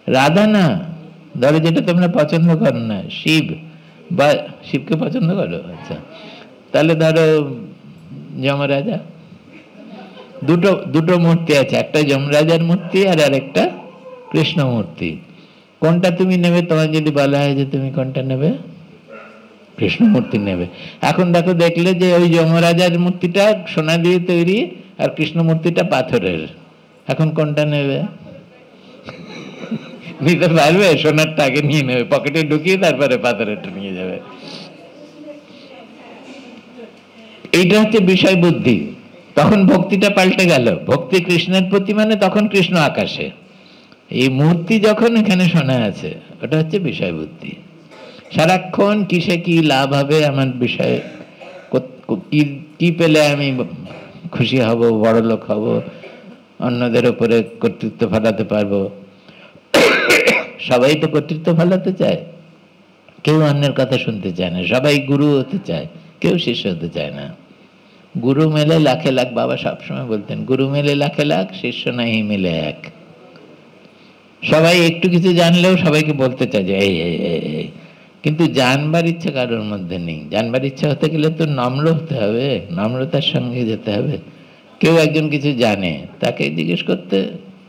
রাধা। না, ধরো যেটা তোমরা পছন্দ করো না, শিব, বা শিবকে পছন্দ করো, আচ্ছা, তাহলে ধরো যমরাজা। দুটো দুটো মূর্তি আছে, একটা যমরাজার মূর্তি আর আরেকটা কৃষ্ণ মূর্তি। কোনটা তুমি নেবে? তোমার যদি বলা হয় যে তুমি কোনটা নেবে, কৃষ্ণ মূর্তি নেবে। এখন দেখো, দেখলে যে ওই যমরাজার মূর্তিটা সোনা দিয়ে তৈরি আর কৃষ্ণ মূর্তিটা পাথরের, এখন কোনটা নেবে? নিতে পারবে? সোনারটা আগে নিয়ে নেবে, পকেটে ঢুকিয়ে তারপরে পাথরেরটা নিয়ে যাবে। এইটা হচ্ছে বিষয় বুদ্ধি। তখন ভক্তিটা পাল্টে গেল, ভক্তি কৃষ্ণের প্রতি, মানে তখন কৃষ্ণ আকাশে, এই মূর্তি যখন এখানে সোনা আছে, ওটা হচ্ছে বিষয় বুদ্ধি। সারাক্ষণ কিসে কি লাভ হবে, আমার বিষয়ে কি পেলে আমি খুশি হব, বড় লোক হব, অন্যদের উপরে কর্তৃত্ব ফেলাতে পারবো। সবাই তো কর্তৃত্ব ফেলাতে চায়, কেউ অন্যের কথা শুনতে চায় না। সবাই গুরু হতে চায়, কেউ শিষ্য হতে চায় না। গুরু মেলে লাখে লাখ, বাবা সবসময় বলতেন, গুরু মেলে লাখে লাখ, শিষ্য নাই মেলে এক। সবাই একটু কিছু জানলেও সবাইকে বলতে চায় যে এই এই এই, কিন্তু জানবার ইচ্ছা কারোর মধ্যে নেই। জানবার ইচ্ছা হতে গেলে তো নম্র হতে হবে, নম্রতার সঙ্গে যেতে হবে। কেউ একজন কিছু জানে, তাকে জিজ্ঞেস করতে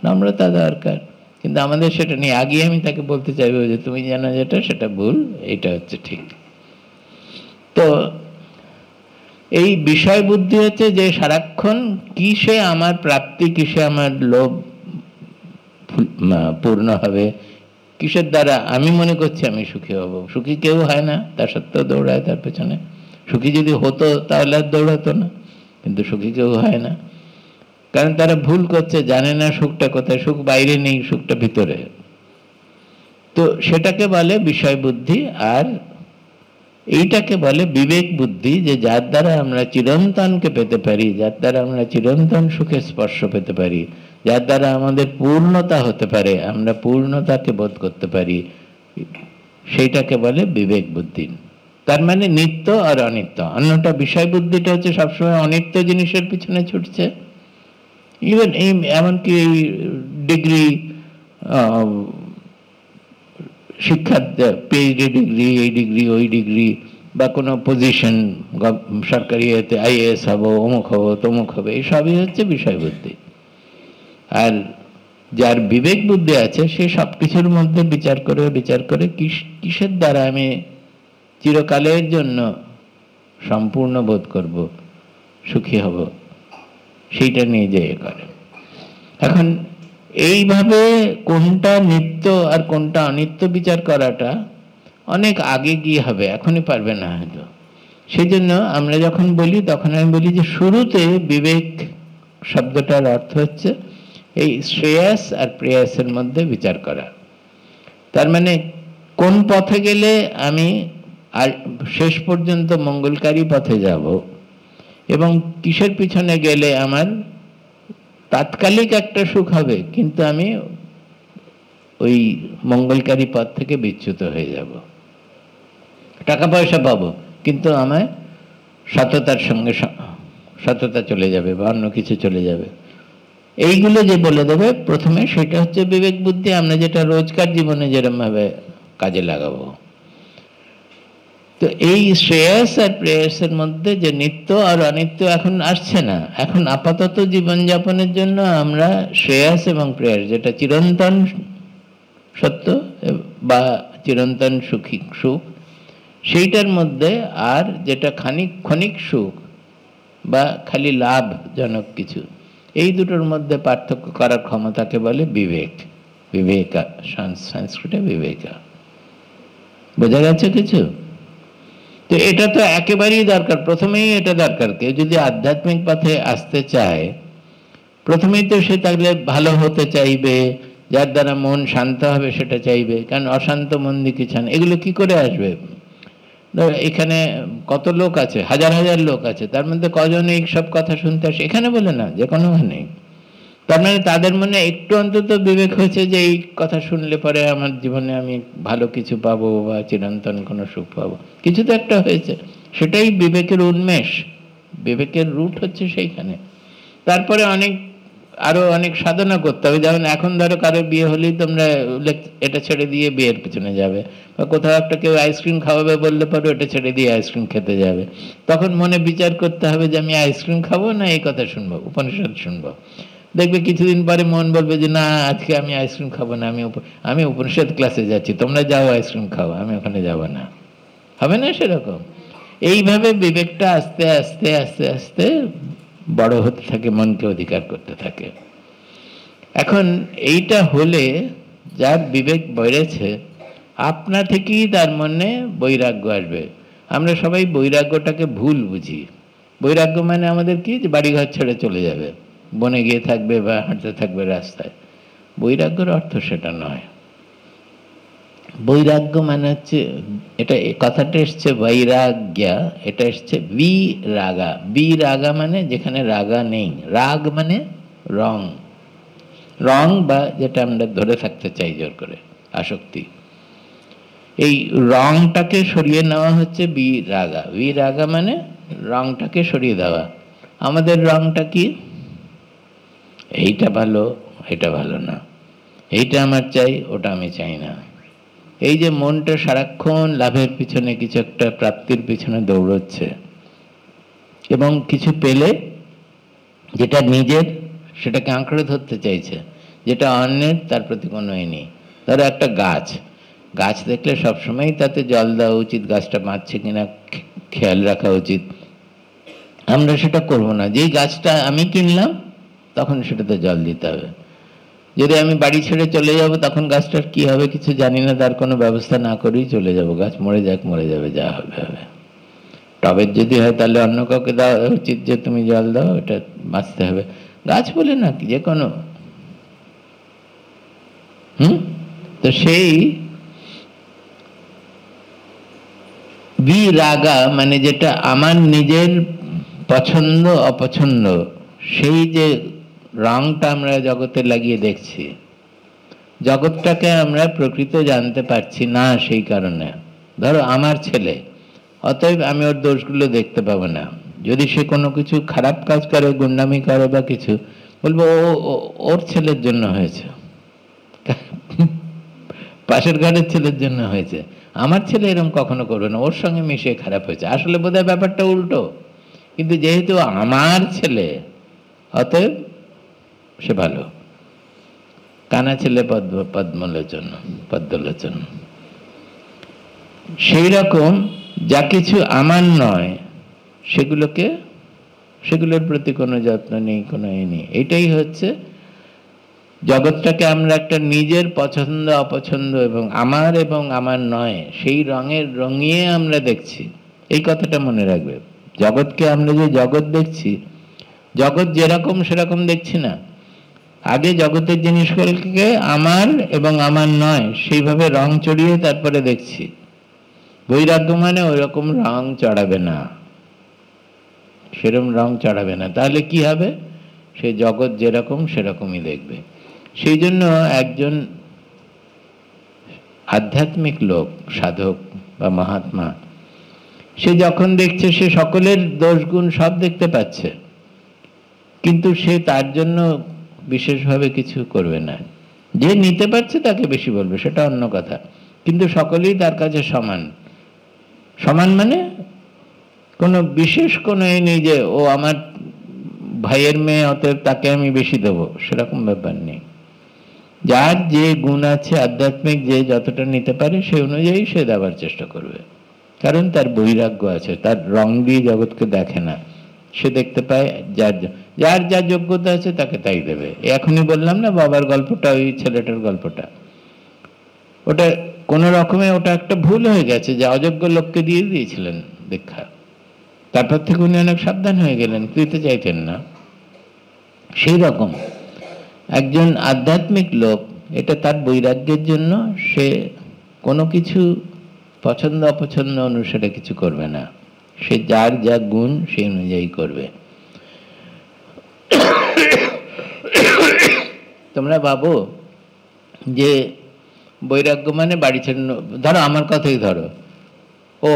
নম্রতা দরকার, কিন্তু আমাদের সেটা নেই। আগে আমি তাকে বলতে চাইবো যে তুমি জানো যেটা, সেটা ভুল, এটা হচ্ছে ঠিক। তো এই বিষয় বুদ্ধি হচ্ছে যে সারাক্ষণ কিসে আমার প্রাপ্তি, কিসে আমার লোভ পূর্ণ হবে, কিসের দ্বারা আমি মনে করছি আমি সুখী হব। সুখী কেউ হয় না, তা সত্ত্বেও দৌড়ায় তার পেছনে। সুখী যদি হতো তাহলে আর দৌড়াতো না, কিন্তু সুখী কেউ হয় না, কারণ তারা ভুল করছে, জানে না সুখটা কোথায়। সুখ বাইরে নেই, সুখটা ভিতরে। তো সেটাকে বলে বিষয় বুদ্ধি। আর এইটাকে বলে বিবেক বুদ্ধি, যে যার দ্বারা আমরা চিরন্তনকে পেতে পারি, যার দ্বারা আমরা চিরন্তন সুখের স্পর্শ পেতে পারি, যার দ্বারা আমাদের পূর্ণতা হতে পারে, আমরা পূর্ণতাকে বোধ করতে পারি, সেইটাকে বলে বিবেক বুদ্ধি। তার মানে নিত্য আর অনিত্য। অন্যটা বিষয় বুদ্ধিটা হচ্ছে সবসময় অনিত্য জিনিসের পিছনে ছুটছে। ইভেন এই এমনকি এই ডিগ্রি, শিক্ষার পিএইচডি ডিগ্রি, এই ডিগ্রি ওই ডিগ্রি, বা কোনো পজিশন সরকারি এতে আইএএস হবো, অমুক হবো, তমুক হবে, এই সবই হচ্ছে বিষয় বুদ্ধি। আর যার বিবেক বুদ্ধি আছে সে সব কিছুর মধ্যে বিচার করে কিসের দ্বারা আমি চিরকালের জন্য সম্পূর্ণ বোধ করব, সুখী হব, সেইটা নিয়ে যে করে। এখন এইভাবে কোনটা নিত্য আর কোনটা অনিত্য বিচার করাটা অনেক আগে গিয়ে হবে, এখনই পারবে না হয়তো। সেই জন্য আমরা যখন বলি তখন আমি বলি যে শুরুতে বিবেক শব্দটার অর্থ হচ্ছে এই শ্রেয়স আর প্রেয়সের মধ্যে বিচার করা। তার মানে কোন পথে গেলে আমি আর শেষ পর্যন্ত মঙ্গলকারী পথে যাব, এবং কিসের পিছনে গেলে আমার তাৎকালিক একটা সুখ হবে, কিন্তু আমি ওই মঙ্গলকারী পথ থেকে বিচ্যুত হয়ে যাব। টাকা পয়সা পাবো, কিন্তু আমায় সততার সঙ্গে সততা চলে যাবে বা অন্য কিছু চলে যাবে। এইগুলো যে বলে দেবে প্রথমে, সেটা হচ্ছে বিবেক বুদ্ধি। আমরা যেটা রোজকার জীবনে যেরকম ভাবে কাজে লাগাবো। তো এই শ্রেয়স আর প্রেয়সের মধ্যে যে নিত্য আর অনিত্য এখন আসছে না। এখন আপাতত জীবনযাপনের জন্য আমরা শ্রেয়স এবং প্রেয়স, যেটা চিরন্তন সত্য বা চিরন্তন সুখ, সেইটার মধ্যে, আর যেটা ক্ষণিক সুখ বা খালি লাভজনক কিছু, এই দুটোর মধ্যে পার্থক্য করার ক্ষমতাকে বলে বিবেক। বিবেকা, সংস্কৃতে বিবেকা। বোঝা গেছে কিছু? তো এটা তো একেবারেই দরকার, প্রথমেই এটা দরকার। কেউ যদি আধ্যাত্মিক পথে আসতে চায়, প্রথমেই তো সে তাহলে ভালো হতে চাইবে, যার দ্বারা মন শান্ত হবে সেটা চাইবে। কারণ অশান্ত মন দিকে চান, এগুলো কি করে আসবে? এখানে কত লোক আছে, হাজার হাজার লোক আছে, তার মধ্যে কজন এই সব কথা শুনতে আসে? এখানে বলে না, যে কোনোখানে। তার মানে তাদের মনে একটু অন্তত বিবেক হয়েছে যে এই কথা শুনলে পরে আমার জীবনে আমি ভালো কিছু পাবো বা চিরন্তন কোনো সুখ পাবো, কিছু তো একটা হয়েছে। সেটাই বিবেকের উন্মেষ, বিবেকের রুট হচ্ছে সেইখানে। তারপরে আরো অনেক সাধনা করতে হবে। যেমন এখন ধরো কারো বিয়ে হলেই তোমরা এটা ছেড়ে দিয়ে বিয়ের পিছনে যাবে, বা কোথাও একটা কেউ আইসক্রিম খাওয়াবে বললে পরে এটা ছেড়ে দিয়ে আইসক্রিম খেতে যাবে। তখন মনে বিচার করতে হবে যে আমি আইসক্রিম খাবো না এই কথা শুনবো, উপনিষদ শুনবো। দেখবে কিছুদিন পরে মন বলবে যে না, আজকে আমি আইসক্রিম খাবো না, আমি উপনিষদ ক্লাসে যাচ্ছি, তোমরা যাও আইসক্রিম খাও, আমি ওখানে যাব না। হবে না সেরকম? এইভাবে বিবেকটা আস্তে আস্তে আস্তে আস্তে বড় হতে থাকে, মনকে অধিকার করতে থাকে। এখন এইটা হলে যার বিবেক বেড়েছে, আপনা থেকেই তার মনে বৈরাগ্য আসবে। আমরা সবাই বৈরাগ্যটাকে ভুল বুঝি। বৈরাগ্য মানে আমাদের কি, যে বাড়িঘর ছেড়ে চলে যাবে, বনে গিয়ে থাকবে বা হাঁটতে থাকবে রাস্তায়। বৈরাগ্যের অর্থ সেটা নয়। বৈরাগ্য মানে হচ্ছে, এটা কথাটা এসছে বৈরাগ্যা, এটা এসছে বিরাগা। বিরাগা মানে যেখানে রাগা নেই। রাগ মানে রং, রং বা যেটা আমরা ধরে থাকতে চাই জোর করে, আসক্তি। এই রংটাকে সরিয়ে নেওয়া হচ্ছে বিরাগা। বিরাগা মানে রংটাকে সরিয়ে দেওয়া। আমাদের রংটা কি? এইটা ভালো, এটা ভালো না, এইটা আমার চাই, ওটা আমি চাই না। এই যে মনটা সারাক্ষণ লাভের পিছনে, কিছু একটা প্রাপ্তির পিছনে দৌড়চ্ছে, এবং কিছু পেলে যেটা নিজের সেটাকে আঁকড়ে ধরতে চাইছে, যেটা অন্যের তার প্রতি কোনো নেই। ধরো একটা গাছ দেখলে সবসময় তাতে জল দেওয়া উচিত, গাছটা বাঁচছে কিনা খেয়াল রাখা উচিত। আমরা সেটা করব না। যেই গাছটা আমি কিনলাম তখন সেটাতে জল দিতে হবে। যদি আমি বাড়ি ছেড়ে চলে যাব তখন গাছটার কি হবে কিছু জানি না, তার কোনো ব্যবস্থা না করেই চলে যাব, গাছ মরে যাক, মরে যাবে, যা হবে হবে। টবের যদি হয় তাহলে অন্য কাউকে দেওয়া উচিত যে তুমি জল দাও, এটা বাঁচতে হবে। গাছ বলে না, যে কোনো তো সেই বিরাগা মানে যেটা আমার নিজের পছন্দ অপছন্দ, সেই যে রংটা আমরা জগতে লাগিয়ে দেখছি, জগৎটাকে আমরা প্রকৃত জানতে পারছি না। সেই কারণে ধরো আমার ছেলে, অতএব আমি ওর দোষগুলো দেখতে পাবো না। যদি সে কোনো কিছু খারাপ কাজ করে, গুন্ডামি করে বা কিছু, বলবো ওর ছেলের জন্য হয়েছে, পাশের ঘরের ছেলের জন্য হয়েছে, আমার ছেলে এরকম কখনো করবে না, ওর সঙ্গে মিশিয়ে খারাপ হয়েছে। আসলে বোধহয় ব্যাপারটা উল্টো, কিন্তু যেহেতু আমার ছেলে অতএব সে ভালো। কানা ছেলে পদ্মলোচন, পদ্মলোচন। সেই রকম যা কিছু আমার নয় সেগুলোর প্রতি কোনো যত্ন নেই, কোনো নেই। এটাই হচ্ছে জগৎটাকে আমরা একটা নিজের পছন্দ অপছন্দ এবং আমার নয় সেই রঙের রঙিয়ে আমরা দেখছি। এই কথাটা মনে রাখবে। জগৎকে আমরা যে জগৎ দেখছি, জগৎ যেরকম সেরকম দেখছি না। আগে জগতের জিনিসগুলোকে আমার এবং আমার নয় সেইভাবে রং চড়িয়ে তারপরে দেখছি। বৈরাগ্য মানে ওই রকম রং চড়াবে না, সেরকম রং চড়াবে না। তাহলে কি হবে? সে জগৎ যেরকম সেরকমই দেখবে। সেই জন্য একজন আধ্যাত্মিক লোক, সাধক বা মহাত্মা, সে যখন দেখছে সে সকলের দোষগুণ সব দেখতে পাচ্ছে, কিন্তু সে তার জন্য বিশেষভাবে কিছু করবে না। যে নিতে পারছে তাকে বেশি বলবে, সেটা অন্য কথা, কিন্তু সকলেই তার কাছে সমান। সমান মানে কোনো বিশেষ কোনো এই নেই যে ও আমার ভাইয়ের মেয়ে অতএব তাকে আমি বেশি দেবো, সেরকম ব্যাপার নেই। যার যে গুণ আছে আধ্যাত্মিক, যে যতটা নিতে পারে সেই অনুযায়ী সে দেওয়ার চেষ্টা করবে। কারণ তার বৈরাগ্য আছে, তার রং দিয়ে জগৎকে দেখে না। সে দেখতে পায় যার যা যোগ্যতা আছে তাকে তাই দেবে। এখনই বললাম না বাবার গল্পটা, ওই ছেলেটার গল্পটা, ওটা কোনো রকমে ওটা একটা ভুল হয়ে গেছে, যে অযোগ্য লোককে দিয়ে দিয়েছিলেন দীক্ষা। তারপর থেকে উনি অনেক সাবধান হয়ে গেলেন, দিতে চাইতেন না। সেই রকম একজন আধ্যাত্মিক লোক, এটা তার বৈরাগ্যের জন্য সে কোনো কিছু পছন্দ অপছন্দ অনুসারে কিছু করবে না। সে যার যা গুণ সেই অনুযায়ী করবে। তোমরা ভাবো যে বৈরাগ্য মানে বাড়ি ছেড়ে, ধরো আমার কথাই ধরো, ও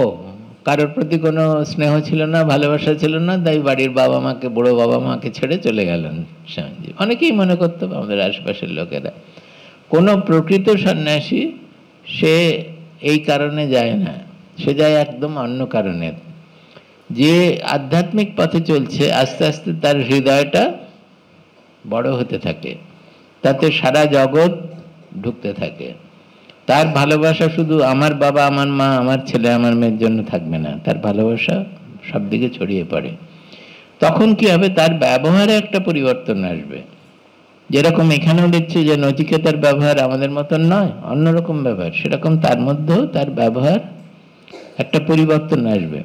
কারোর প্রতি কোনো স্নেহ ছিল না, ভালোবাসা ছিল না, তাই বাড়ির বাবা মাকে, বড় বাবা মাকে ছেড়ে চলে গেলেন স্বামীজি। অনেকেই মনে করতো আমাদের আশেপাশের লোকেরা। কোনো প্রকৃত সন্ন্যাসী সে এই কারণে যায় না, সে যায় একদম অন্য কারণে। যে আধ্যাত্মিক পথে চলছে, আস্তে আস্তে তার হৃদয়টা বড় হতে থাকে, তাতে সারা জগৎ ঢুকতে থাকে। তার ভালোবাসা শুধু আমার বাবা, আমার মা, আমার ছেলে, আমার মেয়ের জন্য থাকবে না, তার ভালোবাসা সব দিকে ছড়িয়ে পড়ে। তখন কি হবে? তার ব্যবহারে একটা পরিবর্তন আসবে। যেরকম এখানেও দেখছি যে নচিকেতার ব্যবহার আমাদের মতন নয়, অন্যরকম ব্যবহার, সেরকম তার মধ্যেও তার ব্যবহার একটা পরিবর্তন আসবে।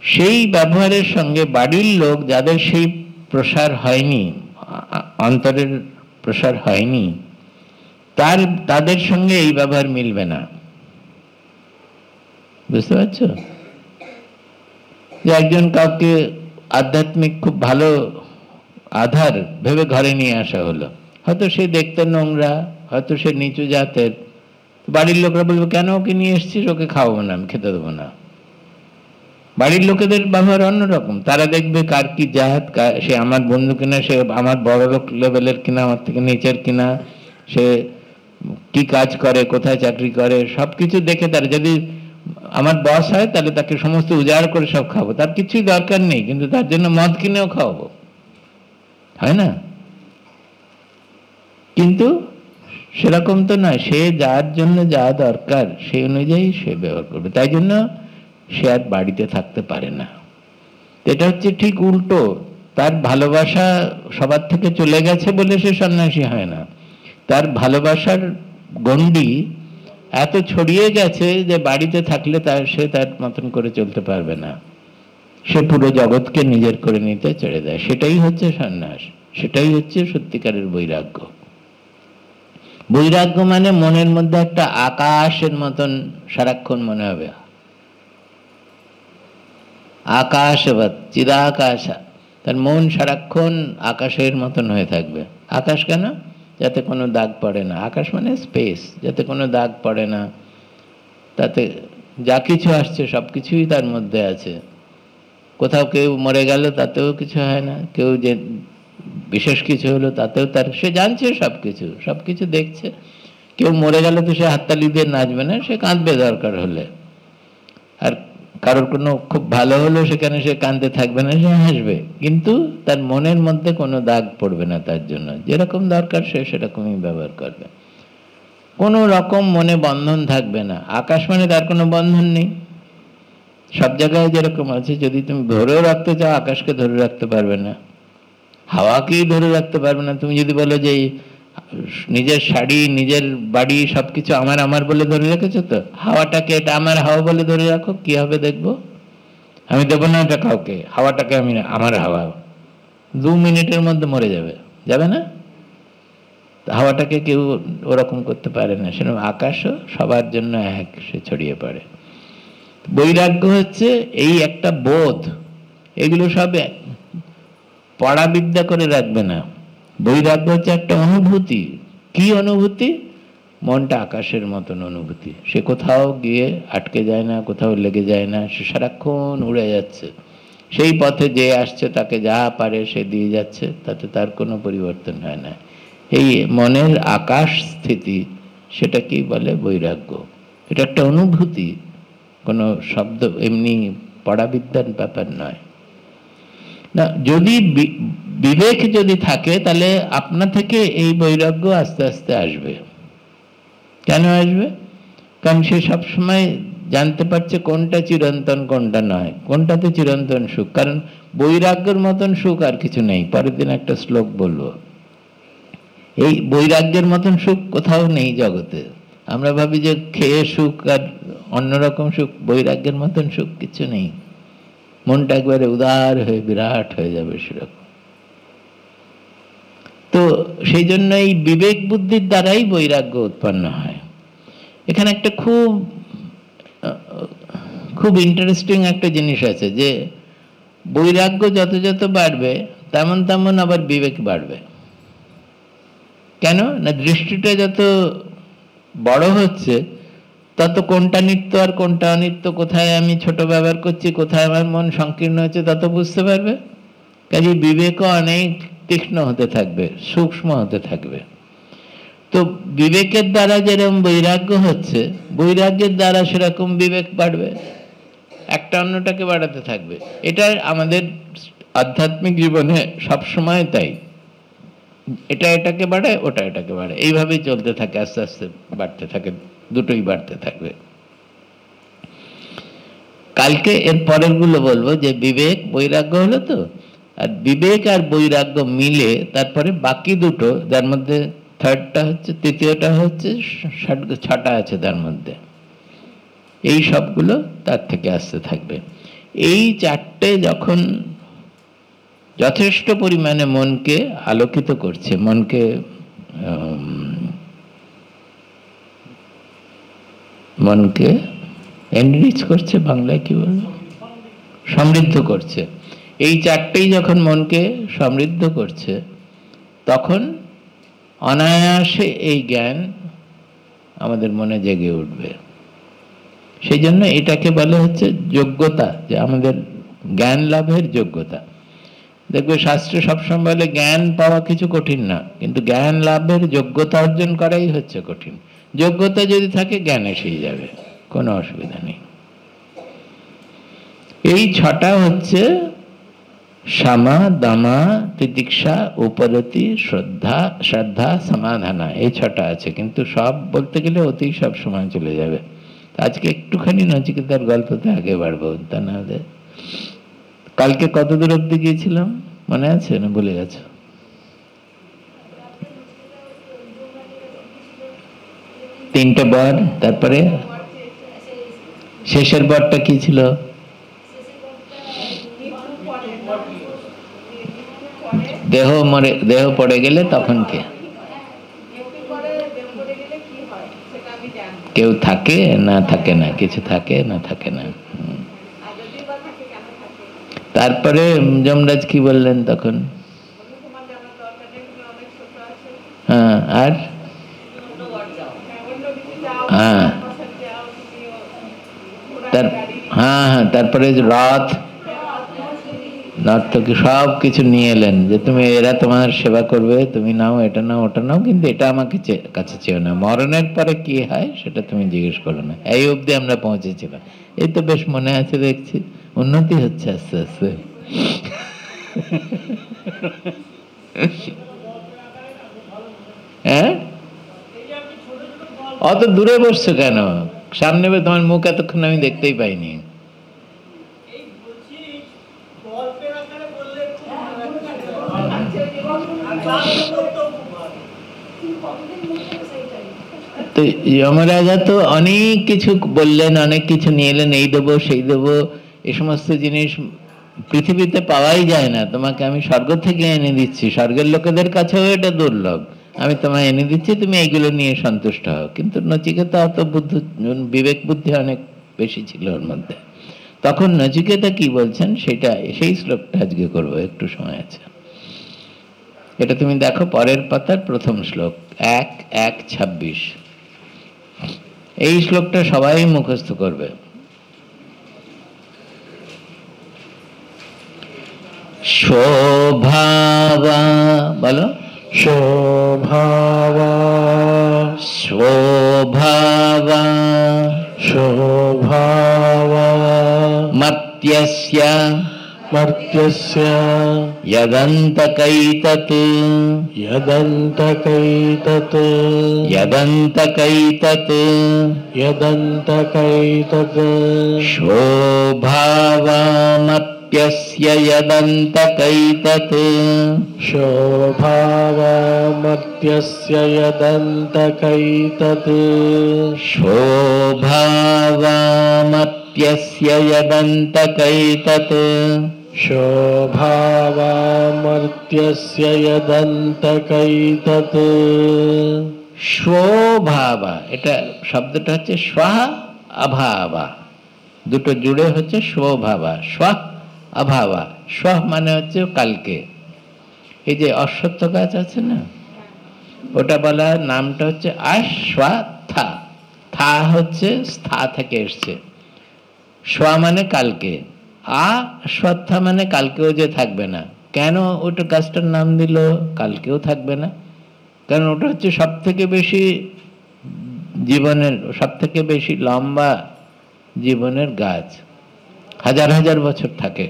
সেই ব্যবহারের সঙ্গে বাড়ির লোক যাদের সেই প্রসার হয়নি, অন্তরের প্রসার হয়নি, তাদের সঙ্গে এই ব্যবহার মিলবে না। বুঝতে পারছো? যে একজন কাউকে আধ্যাত্মিক খুব ভালো আধার ভেবে ঘরে নিয়ে আসা হলো, হয়তো সে দেখতে নোংরা, হয়তো সে নিচু জাতের, বাড়ির লোকরা বলবে কেন ওকে নিয়ে এসছিস, ওকে খাওয়াবো না, আমি খেতে দেবো না। বাড়ির লোকেদের ব্যবহার অন্যরকম। তারা দেখবে কার কি জাত, সে আমার বন্ধু কিনা, সে আমার বড় লোক লেভেলের কিনা, আমার থেকে নিচের কিনা, সে কি কাজ করে, কোথায় চাকরি করে, সবকিছু দেখে তার, যদি আমার বস হয় তাহলে তাকে সমস্ত উজাড় করে সব খাবো, তার কিছুই দরকার নেই, কিন্তু তার জন্য মদ কিনেও খাওয়াবো, হয় না? কিন্তু সেরকম তো নয়, সে যার জন্য যা দরকার সেই অনুযায়ী সে ব্যবহার করবে। তাই জন্য সে আর বাড়িতে থাকতে পারে না। এটা হচ্ছে ঠিক উল্টো। তার ভালোবাসা সবার থেকে চলে গেছে বলে সে সন্ন্যাসী হয় না, তার ভালোবাসার গণ্ডি এত ছড়িয়ে গেছে যে বাড়িতে থাকলে সে তার মতন করে চলতে পারবে না, সে পুরো জগৎকে নিজের করে নিতে ছেড়ে দেয়। সেটাই হচ্ছে সন্ন্যাস, সেটাই হচ্ছে সত্যিকারের বৈরাগ্য। বৈরাগ্য মানে মনের মধ্যে একটা আকাশের মতন সারাক্ষণ মনে হবে, আকাশবৎ চিদাকাশা, তার মন সারাক্ষণ আকাশের মতন হয়ে থাকবে। আকাশ কেন? যাতে কোনো দাগ পড়ে না। আকাশ মানে স্পেস, যাতে কোনো দাগ পড়ে না, তাতে যা কিছু আসছে সব কিছুই তার মধ্যে আছে। কোথাও কেউ মরে গেল তাতেও কিছু হয় না, কেউ যে বিশেষ কিছু হলো তাতেও সে জানছে সব কিছু দেখছে। কেউ মরে গেল তো সে হাততালি দিয়ে নাচবে না, সে কাঁদবে দরকার হলে। আর কারোর কোনো খুব ভালো হলো সেখানে সে কাঁদতে থাকবে না, সে হাসবে, কিন্তু তার মনের মধ্যে কোনো দাগ পড়বে না। তার জন্য যেরকম দরকার সে সেরকমই ব্যবহার করবে, কোনো রকম মনে বন্ধন থাকবে না। আকাশ মানে তার কোনো বন্ধন নেই, সব জায়গায় যেরকম আছে। যদি তুমি ধরেও রাখতে চাও আকাশকে ধরে রাখতে পারবে না, হাওয়াকেই ধরে রাখতে পারবে না। তুমি যদি বলো যে নিজের শাড়ি নিজের বাড়ি সবকিছু আমার আমার বলে ধরে রেখেছো, তো হাওয়াটাকে এটা আমার হাওয়া বলে ধরে রাখো, কি হবে দেখবো? আমি দেবো না এটা কাউকে, হাওয়াটাকে আমি আমার হাওয়া, 2 মিনিটের মধ্যে মরে যাবে, যাবে না? হাওয়াটাকে কেউ ওরকম করতে পারে না, সেরকম আকাশও সবার জন্য এক, সে ছড়িয়ে পড়ে। বৈরাগ্য হচ্ছে এই একটা বোধ, এগুলো সব পড়া বিদ্যা করে রাখবে না। বৈরাগ্য হচ্ছে একটা অনুভূতি। কি অনুভূতি? মনটা আকাশের মতন অনুভূতি। সে কোথাও গিয়ে আটকে যায় না, কোথাও লেগে যায় না, সে সারাক্ষণ উড়ে যাচ্ছে। সেই পথে যে আসছে তাকে যা পারে সে দিয়ে যাচ্ছে, তাতে তার কোনো পরিবর্তন হয় না। এই মনের আকাশ স্থিতি, সেটাকেই বলে বৈরাগ্য। এটা একটা অনুভূতি, কোনো শব্দ এমনি পড়াবিদ্যার ব্যাপার নয় না। যদি বিবেক যদি থাকে তাহলে আপনা থেকে এই বৈরাগ্য আস্তে আস্তে আসবে। কেন আসবে? কারণ সে সবসময় জানতে পারছে কোনটা চিরন্তন কোনটা নয়, কোনটাতে চিরন্তন সুখ। কারণ বৈরাগ্যের মতন সুখ আর কিছু নেই। পরের দিন একটা শ্লোক বলবো, এই বৈরাগ্যের মতন সুখ কোথাও নেই জগতে। আমরা ভাবি যে খেয়ে সুখ আর অন্যরকম সুখ, বৈরাগ্যের মতন সুখ কিছু নেই। মনটা একবারে উদার হয়ে বিরাট হয়ে যাবে সেরকম। তো সেই জন্য এই বিবেক বুদ্ধির দ্বারাই বৈরাগ্য উৎপন্ন হয়। এখানে একটা খুব ইন্টারেস্টিং একটা জিনিস আছে, যে বৈরাগ্য যত যত বাড়বে তেমন তেমন আবার বিবেক বাড়বে। কেন না? দৃষ্টিটা যত বড় হচ্ছে তত কোনটা নিত্য আর কোনটা অনিত্য, কোথায় আমি ছোট ব্যবহার করছি, কোথায় আমার মন সংকীর্ণ হচ্ছে, তত বুঝতে পারবে। কাজে বিবেকও অনেক তীক্ষ্ণ হতে থাকবে, সূক্ষ্ম হতে থাকবে। তো বিবেকের দ্বারা যেরকম বৈরাগ্য হচ্ছে, বৈরাগ্যের দ্বারা সেরকম বিবেক বাড়বে, একটা অন্যটাকে বাড়াতে থাকবে। এটা আমাদের আধ্যাত্মিক জীবনে সবসময় তাই। এটা এটাকে বাড়ায়, ওটা এটাকে বাড়ায়, এইভাবেই চলতে থাকে, আস্তে আস্তে বাড়তে থাকে, দুটোই বাড়তে থাকবে। কালকে এর পরের গুলো বলবো, যে বিবেক বৈরাগ্য হলো তো, আর বিবেক আর বৈরাগ্য মিলে তারপরে বাকি দুটো, যার মধ্যে থার্ডটা হচ্ছে, তৃতীয়টা হচ্ছে, 6টা আছে তার মধ্যে, এই সবগুলো তার থেকে আসতে থাকবে। এই 4টে যখন যথেষ্ট পরিমাণে মনকে আলোকিত করছে, মনকে এনরিচ করছে, বাংলায় কি বলবো, সমৃদ্ধ করছে। এই 4টেই যখন মনকে সমৃদ্ধ করছে, তখন অনায়াসে এই জ্ঞান আমাদের মনে জেগে উঠবে। সেই জন্য এটাকে বলে হচ্ছে যোগ্যতা, যে আমাদের জ্ঞান লাভের যোগ্যতা। দেখবে শাস্ত্রে সবসময় বলে জ্ঞান পাওয়া কিছু কঠিন না, কিন্তু জ্ঞান লাভের যোগ্যতা অর্জন করাই হচ্ছে কঠিন। যোগ্যতা যদি থাকে জ্ঞান এসেই যাবে, কোনো অসুবিধা নেই। এই 6টা হচ্ছে সামা, দামা, তিতিক্ষা, উপরতি, শ্রদ্ধা, সমাধানা। এই 6টা আছে, কিন্তু সব বলতে গেলে অতি সব সময় চলে যাবে। আজকে একটুখানি নচিকেতার গল্পতে আগে বাড়বো, তা না হলে কালকে কত দূর অব্দি গিয়েছিলাম মনে আছে না ভুলে গেছো? তিনটে বর, তারপরে শেষের বরটা কি ছিল? দেহ মরে, দেহ পড়ে গেলে তখন কে? কেউ থাকে না থাকে না, কিছু থাকে না থাকে না। তারপরে যমরাজ কি বললেন তখন? হ্যাঁ, আর হ্যাঁ হ্যাঁ হ্যাঁ, তারপরে রথ নর্তকী সব কিছু নিয়ে এলেন, যে তুমি এরা তোমার সেবা করবে, তুমি নাও, এটা নাও, ওটা নাও, কিন্তু এটা আমাকে কাছে চেও না, মরণের পরে কি হয় সেটা তুমি জিজ্ঞেস করো না। এই অবধি আমরা পৌঁছেছিলাম। এই তো বেশ মনে আছে, দেখছি উন্নতি হচ্ছে আস্তে আস্তে। হ্যাঁ, অত দূরে বসছো কেন? সামনে তোমার মুখ এতক্ষণ আমি দেখতেই পাইনি। তো যমরাজা তো অনেক কিছু বললেন, অনেক কিছু নিয়ে এলেন, এই দেবো সেই দেবো, এ সমস্ত জিনিস পৃথিবীতে পাওয়াই যায় না, তোমাকে আমি স্বর্গ থেকে এনে দিচ্ছি, স্বর্গের লোকেদের কাছেও এটা দুর্লভ, আমি তোমায় এনে দিচ্ছি, তুমি এইগুলো নিয়ে সন্তুষ্ট হও। কিন্তু নচিকেতা অত বিবেক বুদ্ধি অনেক বেশি ছিল ওর মধ্যে। তখন নচিকেতা কি বলছেন সেটা, সেই শ্লোকটা আজকে করবো, একটু সময় আছে। এটা তুমি দেখো পরের পাতার প্রথম শ্লোক 1:1:26। এই শ্লোকটা সবাই মুখস্থ করবে। শোভাবা, বলো শোভাবা শোভাবা শোভাবা মর্ত্যস্য মর্ত্যস্য यदन्तकैतत् यदन्तकैतत् यदन्तकैतत् यदन्तकैतत् शोभावामर्त्यस्य यदन्तकैतत् शोभावामर्त्यस्य यदन्तकैतत् शोभावामर्त्यस्य यदन्तकैतत् शोभावामर्त्यस्य यदन्तकैतत् স্বভাবা, এটা শব্দটা হচ্ছে স্বাহ অভাবা, দুটো জুড়ে হচ্ছে স্বভাবা, স্বাহ অভাবা। স্বাহ মানে হচ্ছে কালকে। এই যে অশ্বত্থ গাছ আছে না, ওটা বলা নামটা হচ্ছে অশ্বত্থা। থা হচ্ছে স্থা থেকে এসছে, স্বা মানে কালকে, অশ্বত্থা মানে কালকেও যে থাকবে না। কেন ওটা গাছটার নাম দিল কালকেও থাকবে না? কারণ ওটা হচ্ছে সব থেকে বেশি জীবনের, সব থেকে বেশি লম্বা জীবনের গাছ, হাজার হাজার বছর থাকে।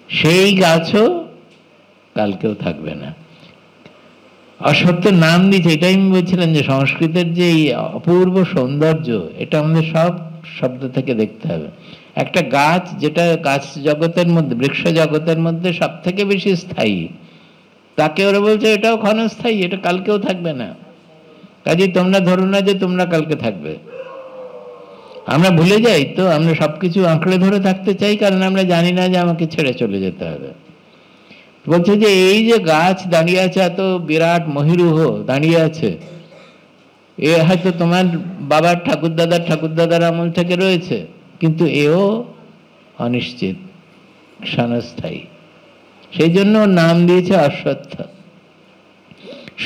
সেই গাছও কালকেও থাকবে না। অসত্য নাম দিয়েছে, এটাই আমি বলছিলাম যে সংস্কৃতের যে এই অপূর্ব সৌন্দর্য, এটা আমাদের সব শব্দ থেকে দেখতে হবে। একটা গাছ যেটা গাছ জগতের মধ্যে, বৃক্ষ জগতের মধ্যে সব থেকে বেশি স্থায়ী, তাকে ওরা বলছে এটাও ক্ষণস্থায়ী, এটা কালকেও থাকবে না। কাজে তোমরা ধরো না যে তোমরা কালকে থাকবে। আমরা ভুলে যাই তো, আমরা সবকিছু আঁকড়ে ধরে থাকতে চাই, কারণ আমরা জানি না যে আমাকে ছেড়ে চলে যেতে হবে। বলছে যে এই যে গাছ দাঁড়িয়ে আছে, এত বিরাট মহিরুহ দাঁড়িয়ে আছে, এ হয়তো তোমার বাবার ঠাকুরদাদার আমল থেকে রয়েছে, কিন্তু এও অনিশ্চিত, ক্ষণস্থায়ী। সেই জন্য নাম দিয়েছে অশ্বত্থ।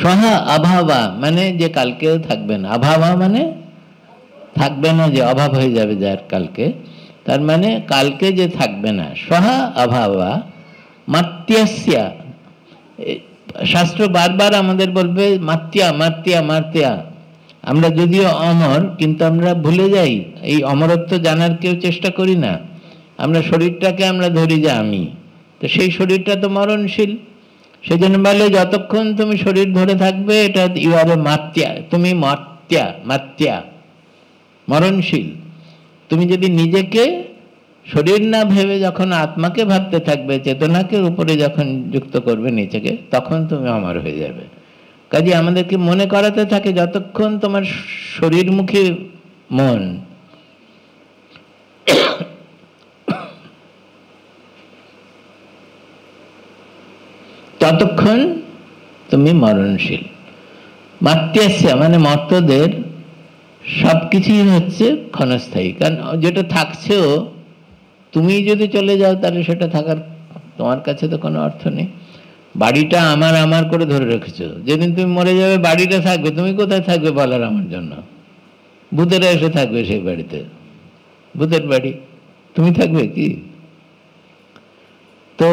সহা অভাবা মানে যে কালকেও থাকবে না, অভাবা মানে থাকবে না, যে অভাব হয়ে যাবে যার কালকে, তার মানে কালকে যে থাকবে না। সহা অভাবা মাত্যস্য, শাস্ত্র বারবার আমাদের বলবে মাত্যা মাত্যা মাত্যা। আমরা যদিও অমর, কিন্তু আমরা ভুলে যাই, এই অমরত্ব জানার কেউ চেষ্টা করি না। আমরা শরীরটাকে আমরা ধরি যে আমি, তো সেই শরীরটা তো মরণশীল। সেই জন্য বলে যতক্ষণ তুমি শরীর ধরে থাকবে এটা ইউ আর এ মাত্যা, তুমি মাত্যা মাত্যা, মরণশীল। তুমি যদি নিজেকে শরীর না ভেবে যখন আত্মাকে ভাবতে থাকবে, চেতনাকে উপরে যখন যুক্ত করবে নিজেকে, তখন তুমি অমর হয়ে যাবে। কাজে আমাদেরকে মনে করাতে থাকে যতক্ষণ তোমার শরীরমুখী মন ততক্ষণ তুমি মরণশীল। মাত্যাস্য মানে মর্তদের সবকিছুই হচ্ছে ক্ষণস্থায়ী, কারণ যেটা থাকছেও তুমি যদি চলে যাও তাহলে সেটা থাকার তোমার কাছে তো কোনো অর্থ নেই। বাড়িটা আমার আমার করে ধরে রেখেছো, যেদিন তুমি মরে যাবে বাড়িটা থাকবে, তুমি কোথায় থাকবে বলার আমার জন্য? ভূতেরা এসে থাকবে সেই বাড়িতে, ভূতের বাড়ি, তুমি থাকবে কি? তো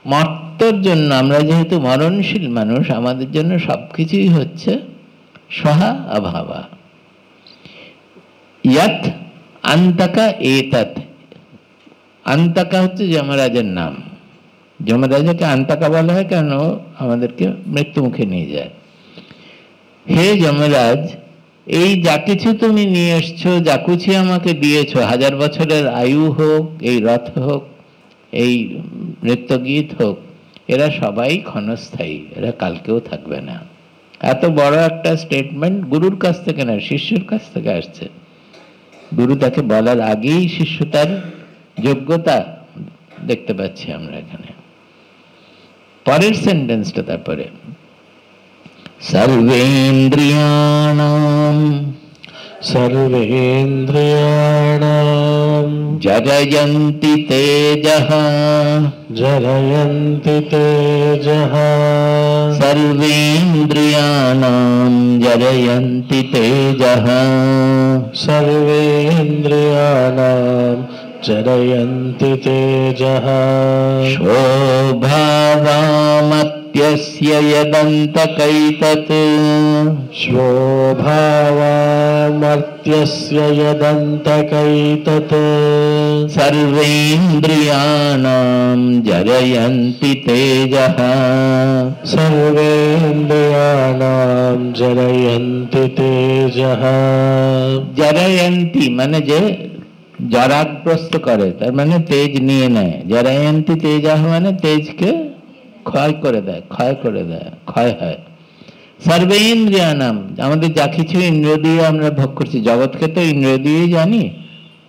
মর্তর জন্য, আমরা যেহেতু মরণশীল মানুষ, আমাদের জন্য সবকিছুই হচ্ছে সহা অভাবা। ইয়াত আন্তকা এতৎ, আন্তকা হচ্ছে যমরাজের নাম। যমরাজকে আন্তকা বলা হয় কেন? আমাদেরকে মৃত্যু মুখে নিয়ে যায়। হে যমরাজ, এই যা কিছু তুমি নিয়ে এসছো, যা কিছু আমাকে দিয়েছো, 1000 বছরের আয়ু হোক, এই রথ হোক, এই নৃত্যগীত হোক, এরা সবাই ক্ষণস্থায়ী, এরা কালকেও থাকবে না। এত বড় একটা স্টেটমেন্ট গুরুর কাছ থেকে না, শিষ্যের কাছ থেকে আসছে। গুরু তাকে বলার আগেই শিষ্য তার যোগ্যতা দেখতে পাচ্ছি আমরা এখানে। পরের সেন্টেন্সটা তারপরে, সর্বেন্দ্রিয়াণাম सर्वेन्द्रियाणां জরয়ন্তি তেজঃ, जरयन्ति तेजः, সর্বেন্দ্রিয়াণাম জরয়ন্তি তেজঃ, सर्वेन्द्रियाणां जरयन्ति तेजः, শোভাবামত্যস্য যদন্তকৈতৎ, स्वभावामर्त्यस्य यदन्तकैतत्, সর্বেন্দ্রিয়াণাম জরয়ন্তি তেজঃ, सर्वेन्द्रियाणां जरयन्ति तेजः, জরয়ন্তি মানে যে জরাগ্রস্ত করে, তার মানে তেজ নিয়ে নেয়। জরায়ন্তি তেজঃ মানে তেজকে ক্ষয় করে দেয়, ক্ষয় করে দেয়, ক্ষয় হয়। সর্বেন্দ্রিয়ানাম, আমাদের যা কিছু ইন্দ্রিয় দিয়ে আমরা ভোগ করছি, জগৎকে তো ইন্দ্রিয় দিয়েই জানি,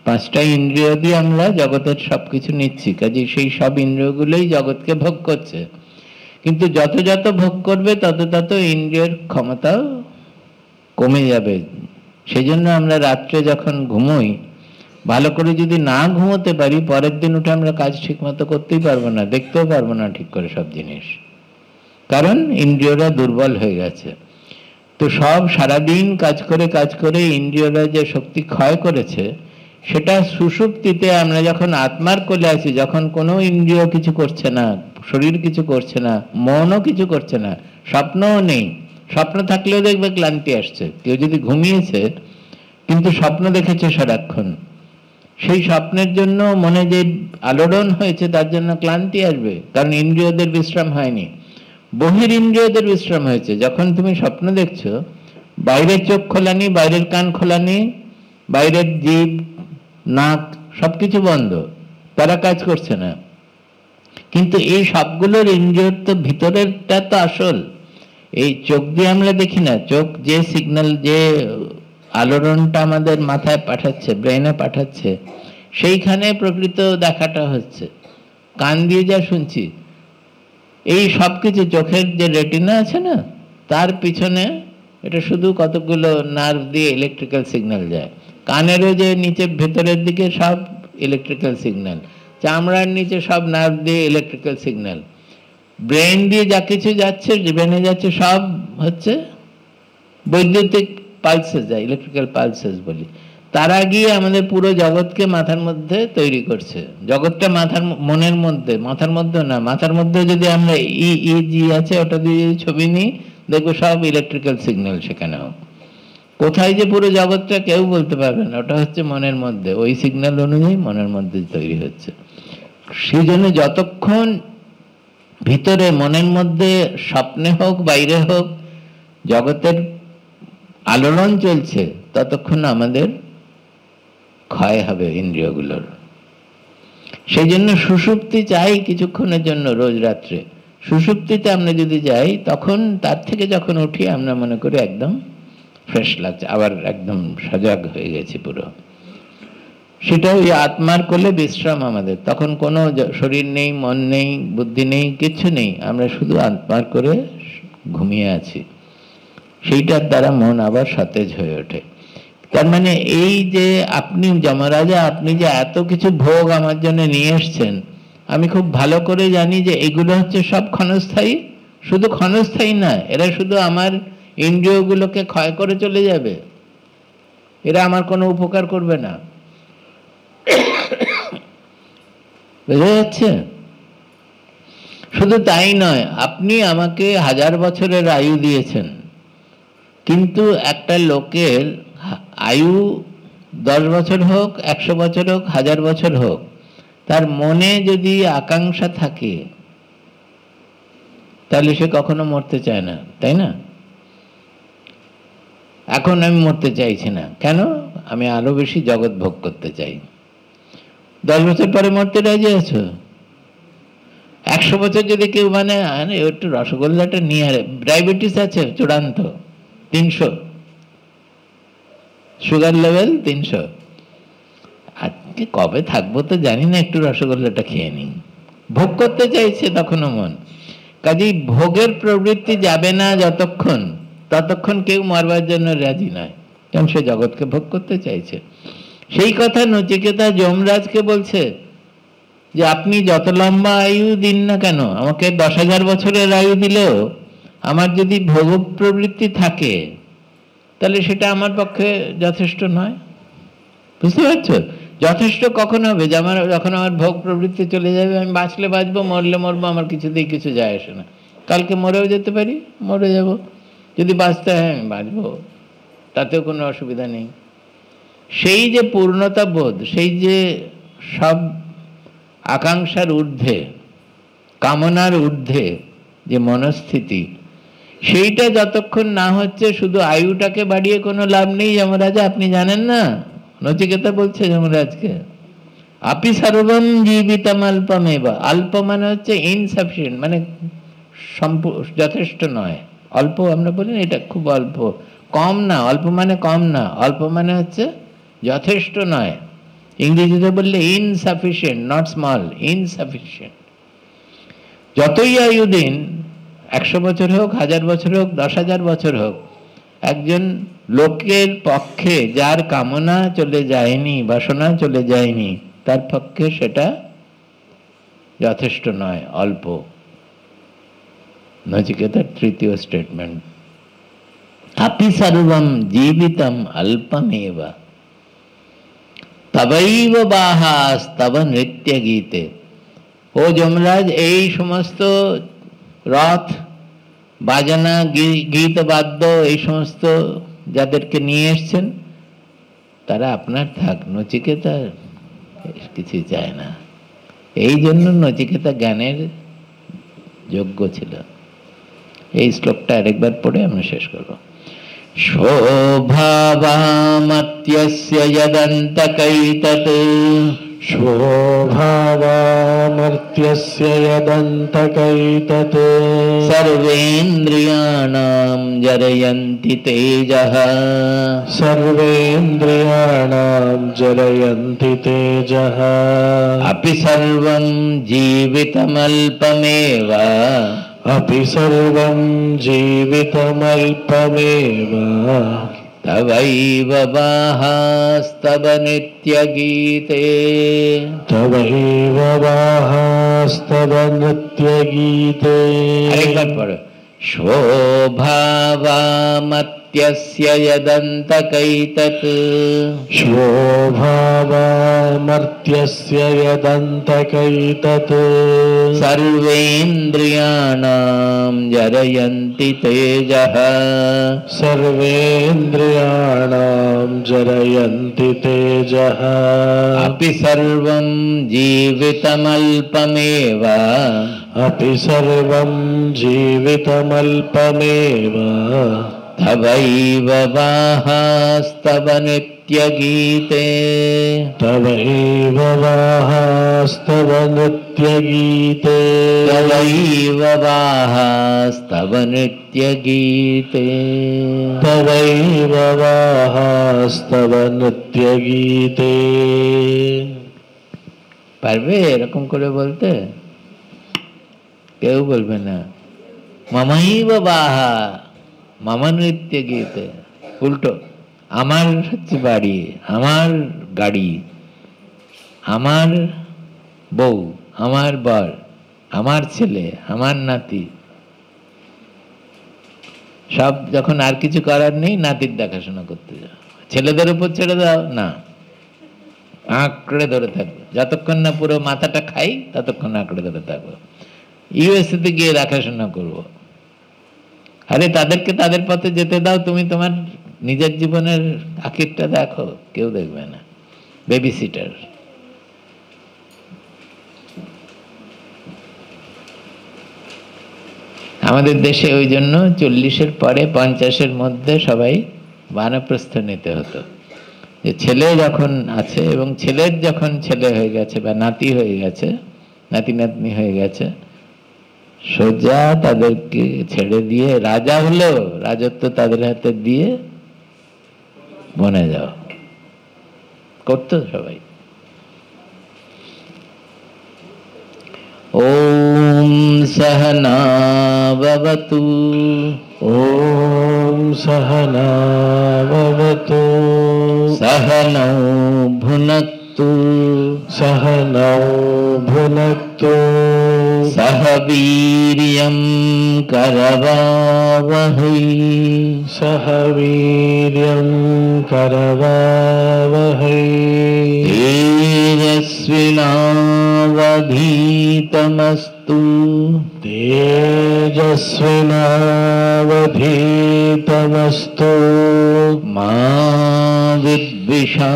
5টা ইন্দ্রিয় দিয়ে আমরা জগতের সবকিছু নিচ্ছি, কাজে সেই সব ইন্দ্রিয়গুলোই জগৎকে ভোগ করছে। কিন্তু যত যত ভোগ করবে তত তত ইন্দ্রিয়ের ক্ষমতাও কমে যাবে। সেই জন্য আমরা রাত্রে যখন ঘুমোই, ভালো করে যদি না ঘুমোতে পারি, পরের দিন উঠে আমরা কাজ ঠিক মতো করতেই পারবো না, দেখতেও পারবো না ঠিক করে সব জিনিস, কারণ ইন্দ্রিয়রা দুর্বল হয়ে গেছে। তো সব সারাদিন কাজ করে ইন্দ্রিয়রা যে শক্তি ক্ষয় করেছে, সেটা সুষুপ্তিতে আমরা যখন আত্মার কোলে আছি, যখন কোনো ইন্দ্রিয় কিছু করছে না, শরীর কিছু করছে না, মনও কিছু করছে না, স্বপ্নও নেই। স্বপ্ন থাকলেও দেখবে ক্লান্তি আসছে। কেউ যদি ঘুমিয়েছে কিন্তু স্বপ্ন দেখেছে সারাক্ষণ, সেই স্বপ্নের জন্য মনে যে আলোড়ন হয়েছে, তার জন্য ক্লান্তি আসবে, কারণ ইন্দ্রিয়দের বিশ্রাম হয়নি, বহির ইন্দ্রিয়দের বিশ্রাম হয়েছে। যখন তুমি স্বপ্ন দেখছো, বাইরের চোখ খোলা নেই, বাইরের কান খোলা নেই, বাইরের জিভ নাক সবকিছু বন্ধ, তারা কাজ করছে না। কিন্তু এই সবগুলোর ইন্দ্রিয় তো ভিতরেরটা তো আসল। এই চোখ দিয়ে আমরা দেখি না, চোখ যে সিগন্যাল, যে আলোড়নটা আমাদের মাথায় পাঠাচ্ছে, ব্রেনে পাঠাচ্ছে, সেইখানে প্রকৃত দেখাটা হচ্ছে। কান দিয়ে যা শুনছি, এই সব কিছু চোখের যে রেটিনা আছে না, তার পিছনে এটা শুধু কতগুলো নার্ভ দিয়ে ইলেকট্রিক্যাল সিগন্যাল যায়। কানেরও যে নিচে ভেতরের দিকে সব ইলেকট্রিক্যাল সিগন্যাল, চামড়ার নিচে সব নার্ভ দিয়ে ইলেকট্রিক্যাল সিগন্যাল, ব্রেন দিয়ে যা কিছু যাচ্ছে, ব্রেনে যাচ্ছে, সব হচ্ছে বৈদ্যুতিক পালসেস যায়, ইলেকট্রিক্যাল পালসেস বলি। তারা গিয়ে আমাদের পুরো জগৎকে মাথার মধ্যে তৈরি করছে। জগৎটা মনের মধ্যে, মাথার মধ্যে না। মাথার মধ্যে যদি আমরা ইইজি আছে ওটা দিয়ে যদি ছবি নিই, দেখবো সব ইলেকট্রিক্যাল সিগন্যাল সেখানেও। কোথায় যে পুরো জগৎটা কেউ বলতে পারবে না, ওটা হচ্ছে মনের মধ্যে, ওই সিগন্যাল অনুযায়ী মনের মধ্যে তৈরি হচ্ছে। সেই জন্য যতক্ষণ ভিতরে মনের মধ্যে, স্বপ্নে হোক বাইরে হোক, জগতের আলোড়ন চলছে, ততক্ষণ আমাদের ক্ষয় হবে ইন্দ্রিয়গুলোর। সেই জন্য সুষুপ্তি চাই কিছুক্ষণের জন্য রোজ রাত্রে। সুষুপ্তিতে আমরা যদি যাই তখন তার থেকে যখন উঠি আমরা মনে করি একদম ফ্রেশ লাগছে, আবার একদম সজাগ হয়ে গেছি পুরো। সেটা ওই আত্মার কোলে বিশ্রাম আমাদের, তখন কোনো শরীর নেই, মন নেই, বুদ্ধি নেই, কিছু নেই, আমরা শুধু আত্মার করে ঘুমিয়ে আছি। সেইটার দ্বারা মন আবার সতেজ হয়ে ওঠে। তার মানে এই যে আপনি যমরাজা, আপনি যে এত কিছু ভোগ আমার জন্য নিয়ে এসছেন, আমি খুব ভালো করে জানি যে এগুলো হচ্ছে সব ক্ষণস্থায়ী। শুধু ক্ষণস্থায়ী না, এরা শুধু আমার ইন্দ্রিয়গুলোকে ক্ষয় করে চলে যাবে, এরা আমার কোনো উপকার করবে না। বুঝা যাচ্ছে? শুধু তাই নয়, আপনি আমাকে 1000 বছরের আয়ু দিয়েছেন, কিন্তু একটা লোকের আয়ু 10 বছর হোক, 100 বছর হোক, 1000 বছর হোক, তার মনে যদি আকাঙ্ক্ষা থাকে তাহলে সে কখনো মরতে চায় না, তাই না? এখন আমি মরতে চাইছি না, কেন? আমি আরো বেশি জগৎ ভোগ করতে চাই। 10 বছর পরে মরতে রাজি আছো? 100 বছর যদি কেউ মানে একটু রসগোল্লাটা নিয়ে, ডায়াবেটিস আছে চূড়ান্ত 300, সুগার লেভেল 300, আজকে কবে থাকবো তো জানি না, একটু রসগোল্লাটা খেয়ে নিই। ভোগ করতে চাইছে তখনও মন। কাজেই ভোগের প্রবৃত্তি যাবে না যতক্ষণ, ততক্ষণ কেউ মরবার জন্য রাজি নয়, কারণ সে জগৎকে ভোগ করতে চাইছে। সেই কথা নচিকেতা যমরাজকে বলছে যে আপনি যত লম্বা আয়ু দিন না কেন, আমাকে 10,000 বছরের আয়ু দিলেও আমার যদি ভোগ প্রবৃত্তি থাকে তাহলে সেটা আমার পক্ষে যথেষ্ট নয়। বুঝতে পারছো? যথেষ্ট কখন হবে? যে আমার যখন আমার ভোগ প্রবৃত্তি চলে যাবে, আমি বাঁচলে বাঁচবো, মরলে মরবো, আমার কিছুতেই কিছু যায় আসে না। কালকে মরেও যেতে পারি, মরে যাব। যদি বাঁচতে হয় আমি বাঁচবো, তাতেও কোনো অসুবিধা নেই। সেই যে পূর্ণতা বোধ, সেই যে সব আকাঙ্ক্ষার ঊর্ধ্বে, কামনার ঊর্ধ্বে যে মনস্থিতি, সেইটা যতক্ষণ না হচ্ছে, শুধু আয়ুটাকে বাড়িয়ে কোনো লাভ নেই। যমরাজা আপনি জানেন না, নচিকেতা বলছে যমরাজকে, আপি সর্বম জীবিতম অল্পমেবা। অল্প মানে হচ্ছে ইনসাফিসিয়েন্ট, মানে যথেষ্ট নয়। অল্প আমরা বলি না, এটা খুব অল্প, কম না। অল্প মানে কম না, অল্প মানে হচ্ছে যথেষ্ট নয়। ইংরেজিতে বললে ইনসাফিসিয়েন্ট, নট স্মল, ইনসাফিসিয়েন্ট। যতই আয়ু দিন, 100 বছর হোক, 1000 বছর হোক, 10,000 বছর হোক, একজন লোকের পক্ষে যার কামনা চলে যায়নি, বাসনা চলে যায়নি, তার পক্ষে সেটা যথেষ্ট নয়, অল্প। নচিকেতার তৃতীয় স্টেটমেন্ট, আপি সর্বম জীবিতম অল্পমেবা তবৈব বাহাস তব নৃত্য গীতে। ও যমরাজ, এই সমস্ত রথ, বাজনা, গীত, বাদ্য, এই সমস্ত যাদেরকে নিয়ে এসছেন তারা আপনার থাক, নচিকেতা কিছুই চায় না। এই জন্য নচিকেতা জ্ঞানের যোগ্য ছিল। এই শ্লোকটা আরেকবার পড়ে আমরা শেষ করব। শোভাবামত্যস্য যদন্তকৈতৎ শোভাবামর্ত্যস্য যদন্তকৈতৎ সর্বেন্দ্রিয়াণাং জরয়ন্তি তেজঃ সর্বেন্দ্রিয়াণাং জরয়ন্তি তেজঃ আপি সর্বং জীবিতমল্পমেব अपि सर्वं जीवितमल्पमेव তবৈব বাহাস্তব নিত্যগীতে। तवैव वाहास्तव नृत्यगीते। আরেকবার পড়ো, শোভাবামত্যস্য যদন্তকৈতৎ শোভাবামর্ত্যস্য যদন্তকৈতৎ সর্বেন্দ্রিয়াণাং জরয়ন্তি তেজঃ सर्वेन्द्रियाणां जरयन्ति तेजः अपि सर्वं जीवितमल्पमेव अपि सर्वं जीवितमल्पमेव तवैव वाहास्तव नित्यगीते। नृत्यगीते तवैव वाहास्तव नृत्यगीते तवैव वाहास्तव नृत्यगीते तवैव वाहास्तव नृत्यगीते। পারবে এরকম করে বলতে? কেউ বলবে না। মামাইব বাহা মামা নৃত্য গীতে, উল্টো আমার হচ্ছে বাড়ি, আমার গাড়ি, আমার বউ, আমার বর, আমার ছেলে, আমার নাতি, সব যখন আর কিছু করার নেই নাতির দেখাশোনা করতে যাও। ছেলেদের উপর ছেড়ে দাও না, আঁকড়ে ধরে থাকবে যতক্ষণ না পুরো মাথাটা খাই, ততক্ষণ আঁকড়ে ধরে থাকবো। ইউএসএ তে গিয়ে দেখাশোনা করবো। আরে তাদেরকে তাদের পথে যেতে দাও, তুমি তোমার নিজের জীবনের আখিরটা দেখো, কেউ দেখবে না। Baby seater. আমাদের দেশে ওই জন্য 40-এর পরে 50-এর মধ্যে সবাই বানপ্রস্থ নিতে হতো, যে ছেলে যখন আছে এবং ছেলের যখন ছেলে হয়ে গেছে বা নাতি হয়ে গেছে, নাতি নাতনি হয়ে গেছে, সোজা তাদেরকে ছেড়ে দিয়ে রাজা হলেও রাজত্ব তাদের হাতে দিয়ে বনে যাও করতো সবাই। ওম সহনা ভবতু ॐ सहना भवतु सहनौ भुनक्तु सहनौ भुनक्तु सह वीर्यं करवावहै सह वीर्यं करवावहै तेजस्विनावधीतमस्तु तेजस्विनावधीतमस्तु मा विद्विषावहै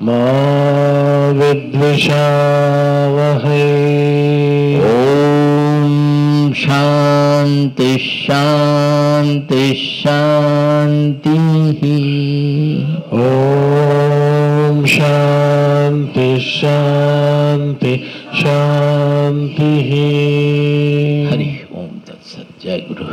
मा विद्विषावहै। ॐ शान्ति शान्ति शान्तिः। ॐ शान्ति शान्ति शान्तिः। हरि ओम तत्सत्। जय गुरु।